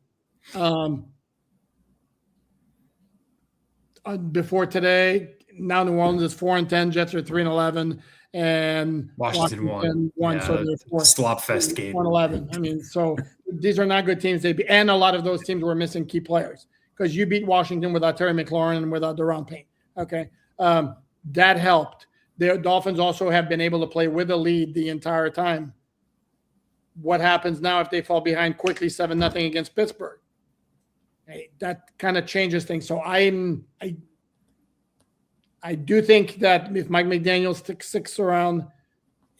Before today, now New Orleans is 4-10. Jets are 3-11, and Washington won. So they're slop fest game. 1-11. I mean, so these are not good teams. And a lot of those teams were missing key players because you beat Washington without Terry McLaurin and without Deron Payne. Okay, that helped. The Dolphins also have been able to play with a lead the entire time. What happens now if they fall behind quickly 7-0 against Pittsburgh? Hey, that kind of changes things. So I do think that if Mike McDaniel sticks around,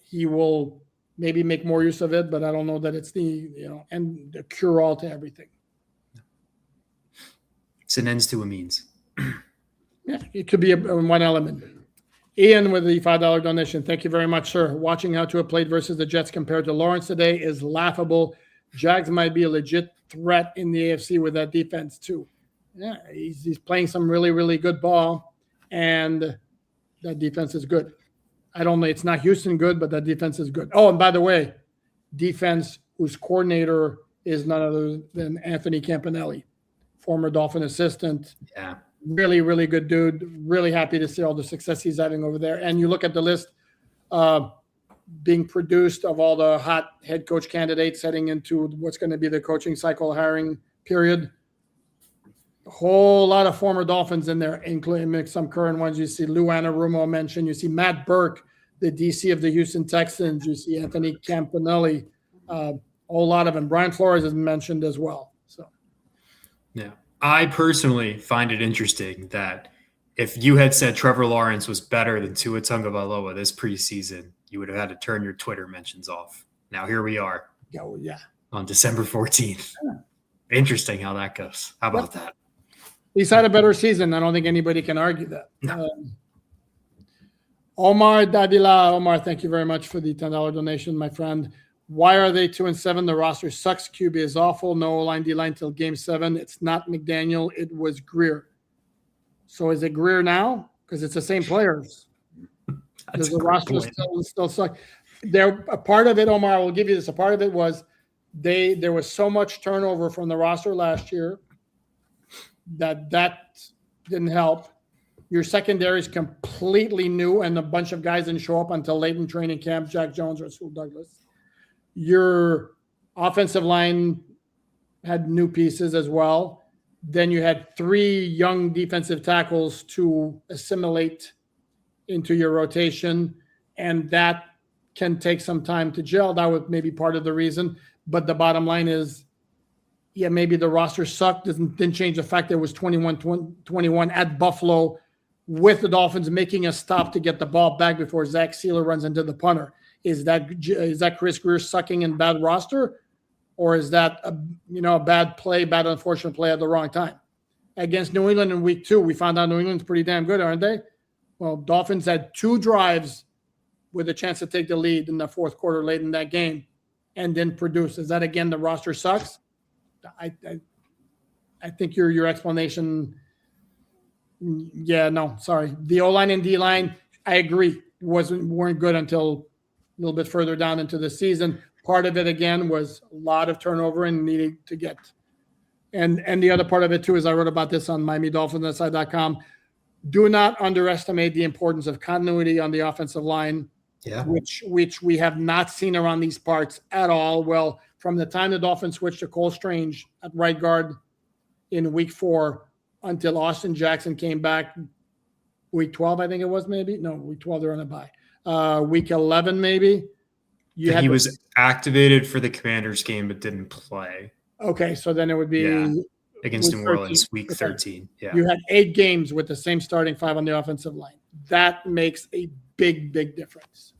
he will maybe make more use of it, but I don't know that it's the cure-all to everything. It's an ends to a means. Yeah, it could be one element. Ian with the $5 donation. Thank you very much, sir. Watching how Tua played versus the Jets compared to Lawrence today is laughable. Jags might be a legit threat in the AFC with that defense too. Yeah, he's playing some really, really good ball, and that defense is good. I don't know. It's not Houston good, but that defense is good. Oh, and by the way, defense whose coordinator is none other than Anthony Campanelli, former Dolphin assistant. Yeah. Really, really good dude. Really happy to see all the success he's having over there. And you look at the list being produced of all the hot head coach candidates heading into what's going to be the coaching cycle hiring period. A whole lot of former Dolphins in there, including some current ones. You see Lou Anarumo mentioned. You see Matt Burke, the DC of the Houston Texans. You see Anthony Campanelli. A whole lot of them. Brian Flores is mentioned as well. So, yeah. I personally find it interesting that if you had said Trevor Lawrence was better than Tua Tagovailoa this preseason, you would have had to turn your Twitter mentions off. Now here we are. Oh, yeah. On December 14th. Yeah. Interesting how that goes. How about that? He's had a better season. I don't think anybody can argue that. No. Omar Davila. Omar, thank you very much for the $10 donation, my friend. Why are they 2-7? The roster sucks. QB is awful. No line D-line till game 7. It's not McDaniel. It was Grier. So is it Grier now? Because it's the same players. Does the roster still suck? A part of it, Omar, I will give you this. A part of it was there was so much turnover from the roster last year that didn't help. Your secondary is completely new, and a bunch of guys didn't show up until late in training camp. Jack Jones or Rasul Douglas. Your offensive line had new pieces as well. Then you had 3 young defensive tackles to assimilate into your rotation, and that can take some time to gel. That was maybe part of the reason. But the bottom line is, yeah, maybe the roster sucked. Didn't change the fact that it was 21-21 at Buffalo with the Dolphins making a stop to get the ball back before Zach Sealer runs into the punter. Is that Chris Grier sucking in bad roster, or is that a bad play, bad unfortunate play at the wrong time? Against New England in week 2, we found out New England's pretty damn good, aren't they? Well, Dolphins had 2 drives with a chance to take the lead in the fourth quarter late in that game and didn't produce. Is that, again, the roster sucks? I think your explanation Yeah, no, sorry. The O-line and D-line, I agree, weren't good until a little bit further down into the season. Part of it, again, was a lot of turnover and needing to get. And the other part of it, too, is I wrote about this on MiamiDolphinsInside.com. Do not underestimate the importance of continuity on the offensive line, which we have not seen around these parts at all. Well, from the time the Dolphins switched to Cole Strange at right guard in week 4 until Austin Jackson came back week 12, I think it was, maybe. No, week 12, they're on a bye. Week 11, maybe. He was activated for the Commanders game but didn't play. Okay, so then it would be against New Orleans, week 13. Yeah. You had 8 games with the same starting 5 on the offensive line. That makes a big, big difference.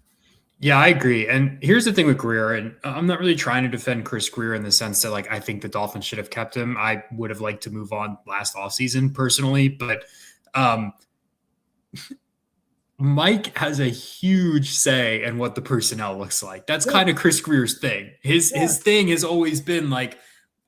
Yeah, I agree. And here's the thing with Grier, and I'm not really trying to defend Chris Grier in the sense that, like, I think the Dolphins should have kept him. I would have liked to move on last offseason personally, but Mike has a huge say in what the personnel looks like. That's kind of Chris Grier's thing. His thing has always been like,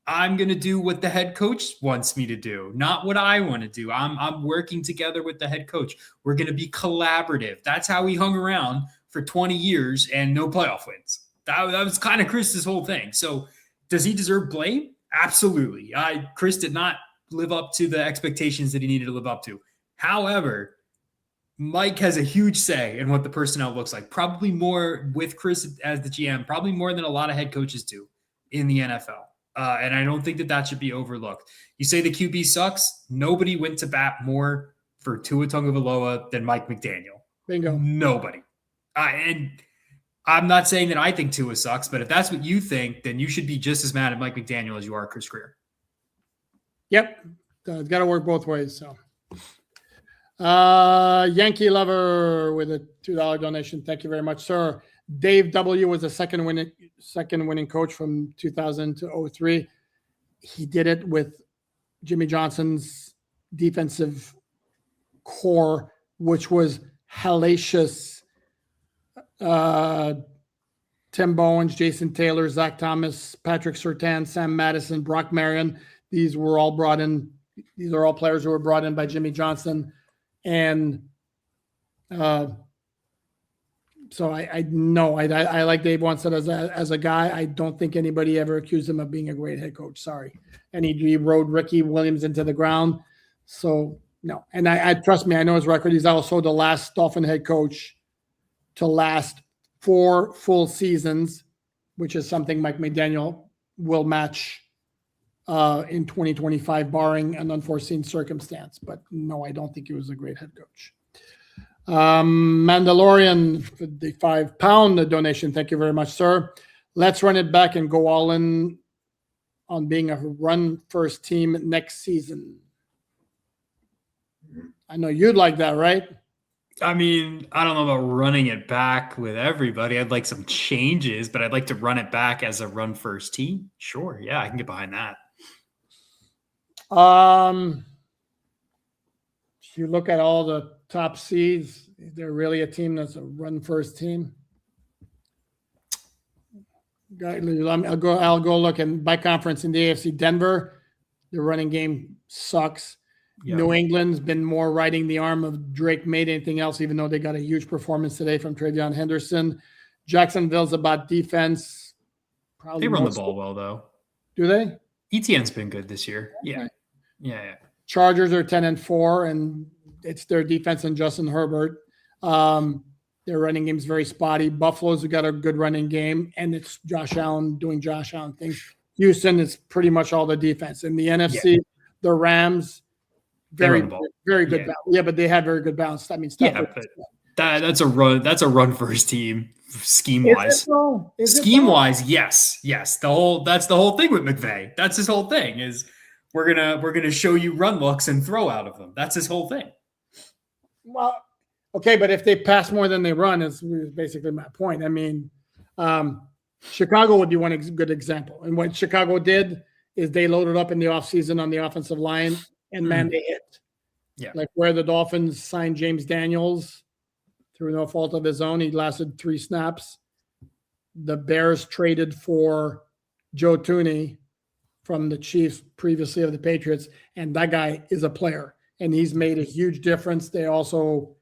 I'm going to do what the head coach wants me to do, not what I want to do. I'm working together with the head coach. We're going to be collaborative. That's how he hung around for 20 years and no playoff wins. That was kind of Chris's whole thing. So does he deserve blame? Absolutely. Chris did not live up to the expectations that he needed to live up to. However, Mike has a huge say in what the personnel looks like, probably more with Chris as the GM, probably more than a lot of head coaches do in the NFL. And I don't think that should be overlooked. You say the QB sucks. Nobody went to bat more for Tua Tagovailoa than Mike McDaniel. Bingo. Nobody. And I'm not saying that I think Tua sucks, but if that's what you think, then you should be just as mad at Mike McDaniel as you are Chris Grier. Yep. It's got to work both ways. So, Yankee Lover with a $2 donation. Thank you very much, sir. Dave W. was the second winning coach from 2000 to 03. He did it with Jimmy Johnson's defensive core, which was hellacious. Tim Bowens, Jason Taylor, Zach Thomas, Patrick Surtain, Sam Madison, Brock Marion. These were all brought in. These are all players who were brought in by Jimmy Johnson. And so I know I like Dave Wannstedt as a guy. I don't think anybody ever accused him of being a great head coach. Sorry. And he rode Ricky Williams into the ground. So no. And I trust me, I know his record. He's also the last Dolphin head coach to last 4 full seasons, which is something Mike McDaniel will match in 2025, barring an unforeseen circumstance. But no, I don't think he was a great head coach. Mandalorian for the £5 donation. Thank you very much, sir. Let's run it back and go all in on being a run first team next season. I know you'd like that, right? I mean, I don't know about running it back with everybody. I'd like some changes, but I'd like to run it back as a run first team. Sure. Yeah, I can get behind that. If you look at all the top seeds, is there really a team that's a run first team? I'll go look, and by conference in the AFC, Denver, the running game sucks. Yep. New England's been more riding the arm of Drake May than anything else, even though they got a huge performance today from Travion Henderson. Jacksonville's about defense. Probably they run the ball well, though. Do they? ETN's been good this year. Okay. Yeah. Chargers are 10-4, and it's their defense and Justin Herbert. Their running game's very spotty. Buffalo's got a good running game, and it's Josh Allen doing Josh Allen things. Houston is pretty much all the defense. In the NFC, the Rams, very good balance. Yeah, but they have very good balance. I mean, that's a run. That's a run first team scheme wise. Scheme wise, yes. That's the whole thing with McVay. That's his whole thing is we're gonna show you run looks and throw out of them. That's his whole thing. Well, okay, but if they pass more than they run, is basically my point. I mean, Chicago would be one good example. And what Chicago did is they loaded up in the offseason on the offensive line, and man, they hit. Yeah. Like where the Dolphins signed James Daniels through no fault of his own. He lasted 3 snaps. The Bears traded for Joe Thuney from the Chiefs, previously of the Patriots, and that guy is a player. and he's made a huge difference. They also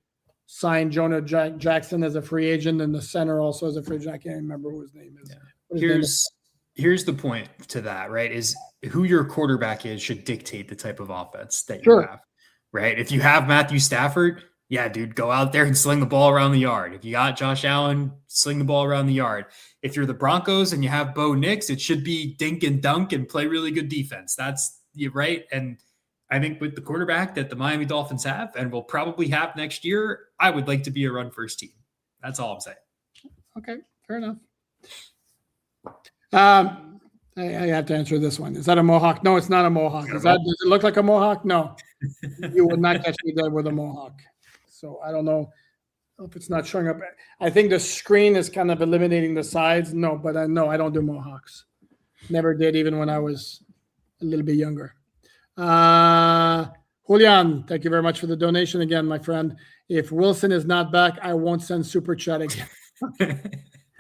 signed Jonah Jackson as a free agent, and the center also as a free agent. I can't remember who his name is. Yeah. Here's the point to that, right? Is who your quarterback is should dictate the type of offense that you have, right? If you have Matthew Stafford, yeah, dude, go out there and sling the ball around the yard. If you got Josh Allen, sling the ball around the yard. If you're the Broncos and you have Bo Nix, it should be dink and dunk and play really good defense. That's right. And I think with the quarterback that the Miami Dolphins have and will probably have next year, I would like to be a run first team. That's all I'm saying. Okay, fair enough. I have to answer this one. Is that a mohawk? No, it's not a mohawk. Does it look like a mohawk? No. You would not catch me dead with a mohawk. So I don't know if it's not showing up. I think the screen is kind of eliminating the sides. No, but I don't do mohawks. Never did, even when I was a little bit younger. Julian, thank you very much for the donation again, my friend. If Wilson is not back, I won't send super chat again.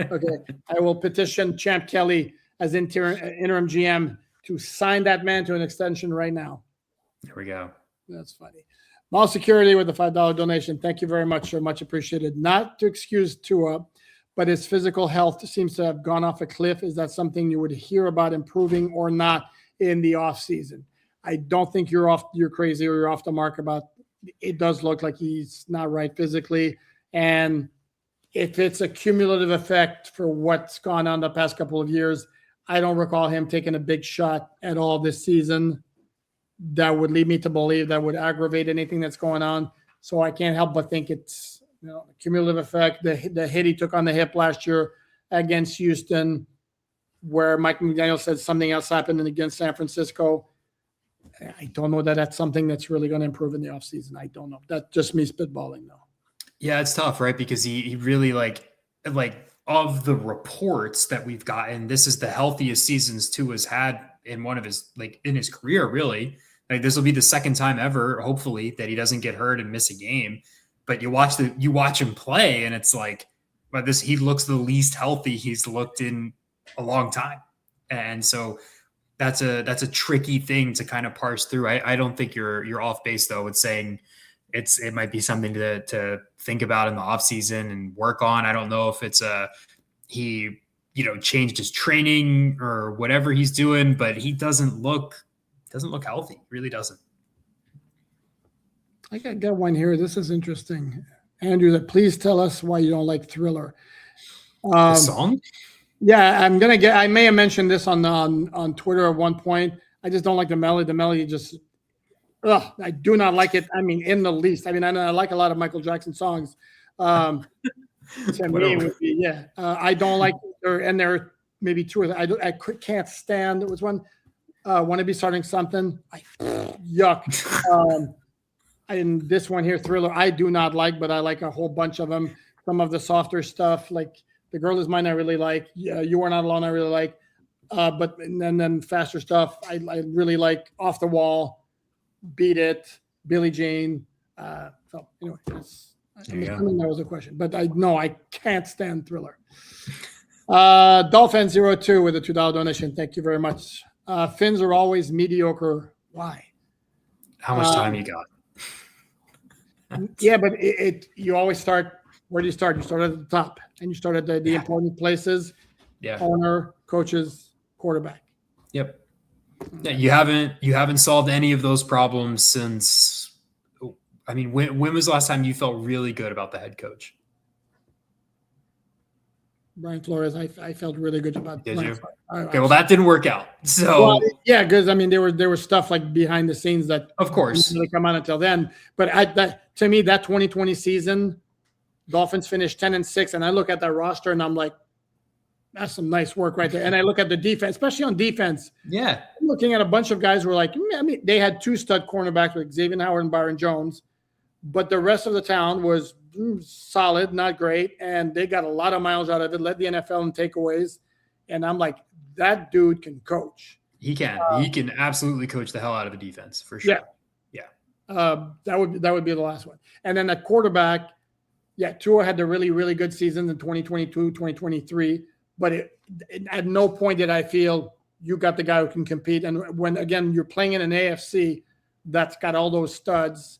Okay, I will petition Champ Kelly as interim GM to sign that man to an extension right now. There we go. That's funny. Mall Security with the $5 donation. Thank you very much, sir. Much appreciated. Not to excuse Tua, but his physical health seems to have gone off a cliff. Is that something you would hear about improving or not in the offseason? I don't think you're crazy or you're off the mark about it. Does look like he's not right physically. And if it's a cumulative effect for what's gone on the past couple of years, I don't recall him taking a big shot at all this season. That would lead me to believe that would aggravate anything that's going on. So I can't help but think it's a cumulative effect. The hit he took on the hip last year against Houston, where Mike McDaniel said something else happened against San Francisco. I don't know that that's something that's really going to improve in the offseason. I don't know. That's just me spitballing, though. Yeah, it's tough, right? Because he really like of the reports that we've gotten, this is the healthiest seasons Tua has had in one of his in his career, really. Like this will be the second time ever, hopefully, that he doesn't get hurt and miss a game. But you watch him play, and it's like, but he looks the least healthy he's looked in a long time. And so that's a tricky thing to kind of parse through. I don't think you're off base though with saying it might be something to think about in the offseason and work on. I don't know if it's he changed his training or whatever he's doing, but he doesn't look healthy. He really doesn't. I got one here. This is interesting. Andrew, please tell us why you don't like Thriller. The song? Yeah, I may have mentioned this on Twitter at one point. I just don't like the melody. The melody just, I do not like it. I mean, in the least. I mean, I like a lot of Michael Jackson songs. To me, it would be, I don't like, and there are maybe two or three. I can't stand. There was one, Want to Be Starting Something. Yuck. And this one here, Thriller, I do not like, but I like a whole bunch of them. Some of the softer stuff, like The Girl Is Mine, I really like. You Are Not Alone, I really like. But then faster stuff, I really like. Off the Wall, Beat It, Billie Jean. So anyway, that was a question. But I can't stand Thriller. Dolphin02 with a $2 donation. Thank you very much. Fins are always mediocre. Why? How much time you got? Yeah, but you always start. Where do you start? You start at the top, and you start at the important places. Yeah. Owner, coaches, quarterback. Yep. Yeah, you haven't solved any of those problems since. I mean, when was the last time you felt really good about the head coach? Brian Flores, I felt really good about. Did you? Okay, well, that didn't work out. So because I mean, there was stuff like behind the scenes that, of course, didn't really come on until then. But to me, that 2020 season, Dolphins finished 10-6, and I look at that roster and I'm like, that's some nice work right there. And I look at the defense, especially on defense. Yeah, I'm looking at a bunch of guys who were like, I mean, they had two stud cornerbacks with Xavier Howard and Byron Jones, but the rest of the town was solid, not great, and they got a lot of miles out of it, led the NFL in takeaways, and I'm like, that dude can coach. He can. He can absolutely coach the hell out of the defense for sure. Yeah. That would be the last one. And then at quarterback, Tua had the really, really good seasons in 2022, 2023, but at no point did I feel you got the guy who can compete. And when, again, you're playing in an AFC that's got all those studs.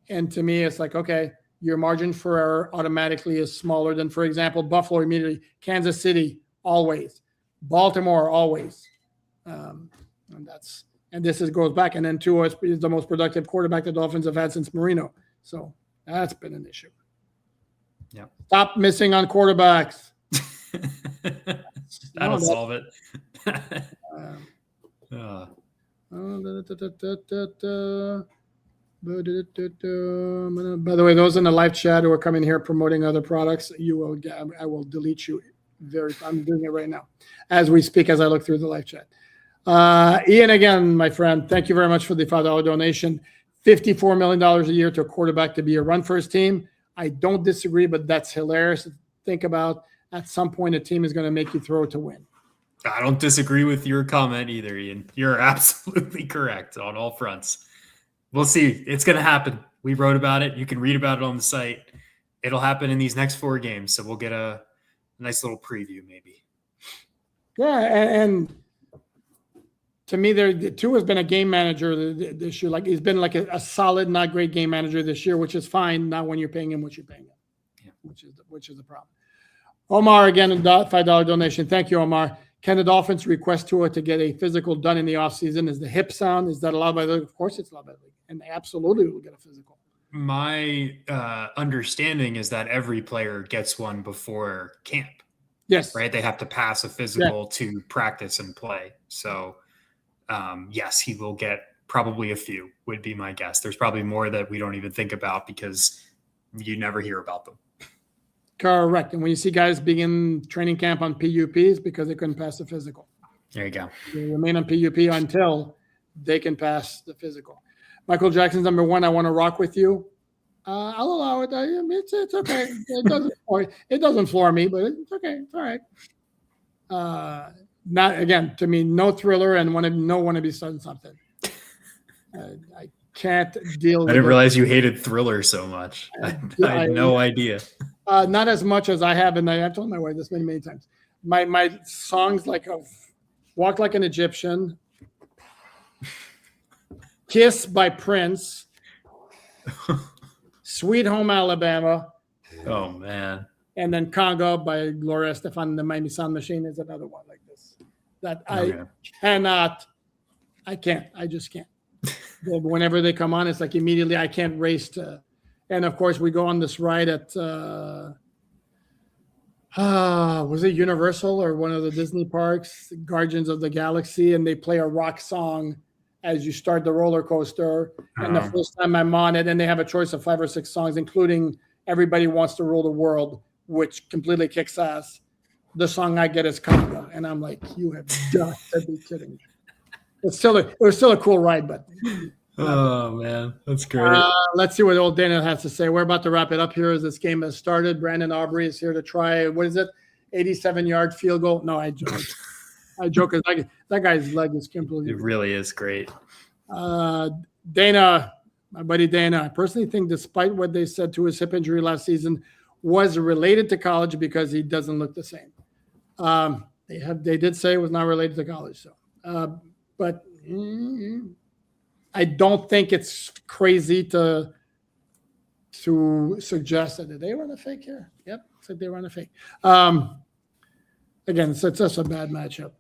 And to me, it's like, okay, your margin for error automatically is smaller than, for example, Buffalo immediately, Kansas City always, Baltimore always. And this goes back. And then Tua is the most productive quarterback the Dolphins have had since Marino. So that's been an issue. Yeah. Stop missing on quarterbacks. That'll solve it. By the way, those in the live chat who are coming here promoting other products, I will delete you. I'm doing it right now as we speak, as I look through the live chat. Ian, again, my friend, thank you very much for the $5 donation. $54 million a year to a quarterback to be a run-first team. I don't disagree, but that's hilarious to think about. At some point, a team is going to make you throw to win. I don't disagree with your comment either, Ian. You're absolutely correct on all fronts. We'll see. It's going to happen. We wrote about it. You can read about it on the site. It'll happen in these next 4 games, so we'll get a nice little preview maybe. Yeah, and to me, Tua has been a game manager this year. Like he's been like a solid, not great game manager this year, which is fine. Not when you're paying him what you're paying him, yeah. which is the problem. Omar, again, a $5 donation. Thank you, Omar. Can the Dolphins request Tua to get a physical done in the offseason? Is the hip sound? Is that allowed by the league? Of course it's allowed by the league. And they absolutely will get a physical. My understanding is that every player gets one before camp. Yes. Right? They have to pass a physical to practice and play. So, yes, he will get probably a few, would be my guess. There's probably more that we don't even think about because you never hear about them. Correct. And when you see guys begin training camp on PUPs because they couldn't pass the physical. There you go. They remain on PUP until they can pass the physical. Michael Jackson's number 1, I want to rock with you. I'll allow it. It's okay. It doesn't floor me, but it's okay. It's all right. Not again, to me, no Thriller and want to be starting something. I can't deal with I didn't realize you hated Thriller so much. I had no idea. Not as much as I have, and I've told my wife this many times. My songs like Walk Like an Egyptian, Kiss by Prince, Sweet Home Alabama. Oh, man. And then Conga by Gloria Estefan and the Miami Sound Machine is another one like this. That I just can't. Whenever they come on, it's like immediately I can't race to. And of course, we go on this ride at, was it Universal or one of the Disney parks, Guardians of the Galaxy, and they play a rock song as you start the roller coaster. And the first time I'm on it, and they have a choice of 5 or 6 songs, including Everybody Wants to Rule the World, which completely kicks ass. The song I get is Conga, and I'm like, you have got to be kidding me. It was still a cool ride, but. Oh, man. That's great. Let's see what old Dana has to say. We're about to wrap it up here as this game has started. Brandon Aubrey is here to try, 87-yard field goal? No, I joke. I joke. That guy's leg is completely. It really is great. Dana, my buddy Dana, I personally think despite what they said to his hip injury last season, was related to college because he doesn't look the same. They did say it was not related to college. So, but I don't think it's crazy to suggest that. Did they run a fake here? Yep, said they run a fake. Again, it's just a bad matchup.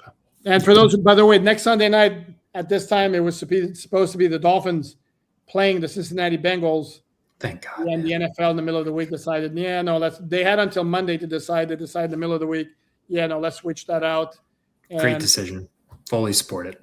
And for those, by the way, next Sunday night at this time, it was supposed to be the Dolphins playing the Cincinnati Bengals. Thank God. And the NFL in the middle of the week decided, they had until Monday to decide. They decided in the middle of the week, let's switch that out. And great decision. Fully support it.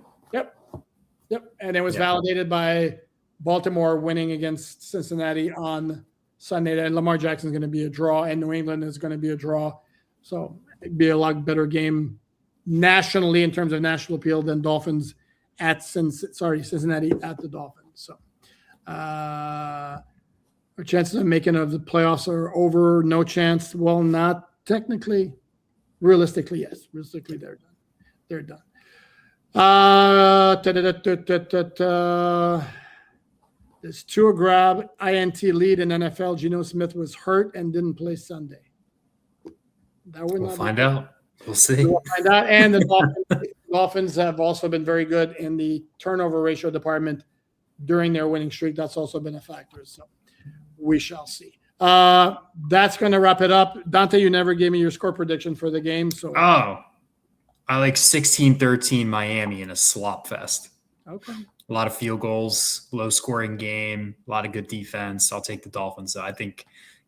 Yep. And it was validated by Baltimore winning against Cincinnati on Sunday. And Lamar Jackson's going to be a draw, and New England is going to be a draw. So it'd be a lot better game nationally in terms of national appeal than Dolphins at Cincinnati at the Dolphins. So our chances of making of the playoffs are over. No chance. Well, not technically. Realistically, yes. Realistically, they're done. They're done. There's Tua grab INT lead in NFL. Geno Smith was hurt and didn't play Sunday. We'll find out. We'll see. We'll find out. And the Dolphins have also been very good in the turnover ratio department. during their winning streak. That's also been a factor. So we shall see. That's going to wrap it up. Dante, you never gave me your score prediction for the game. So I like 16-13 Miami in a slop fest. Okay. A lot of field goals, low scoring game, a lot of good defense. I'll take the Dolphins. I think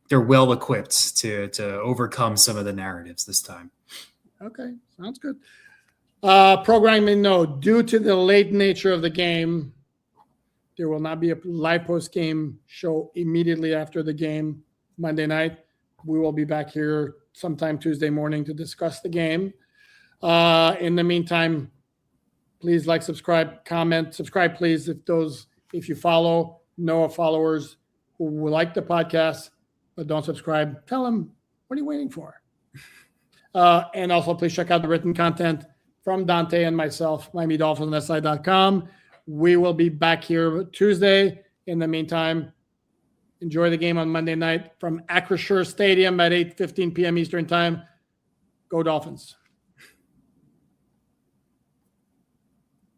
they're well equipped to overcome some of the narratives this time. Okay, sounds good. Programming note, due to the late nature of the game, there will not be a live post-game show immediately after the game Monday night. We will be back here sometime Tuesday morning to discuss the game. In the meantime, please like, subscribe, comment, subscribe, please. If you follow, know of followers who will like the podcast, but don't subscribe, tell them, what are you waiting for? And also please check out the written content from Dante and myself, MiamiDolphinsSI.com. We will be back here Tuesday. In the meantime, enjoy the game on Monday night from Acrisure Stadium at 8:15 p.m. Eastern Time. Go Dolphins.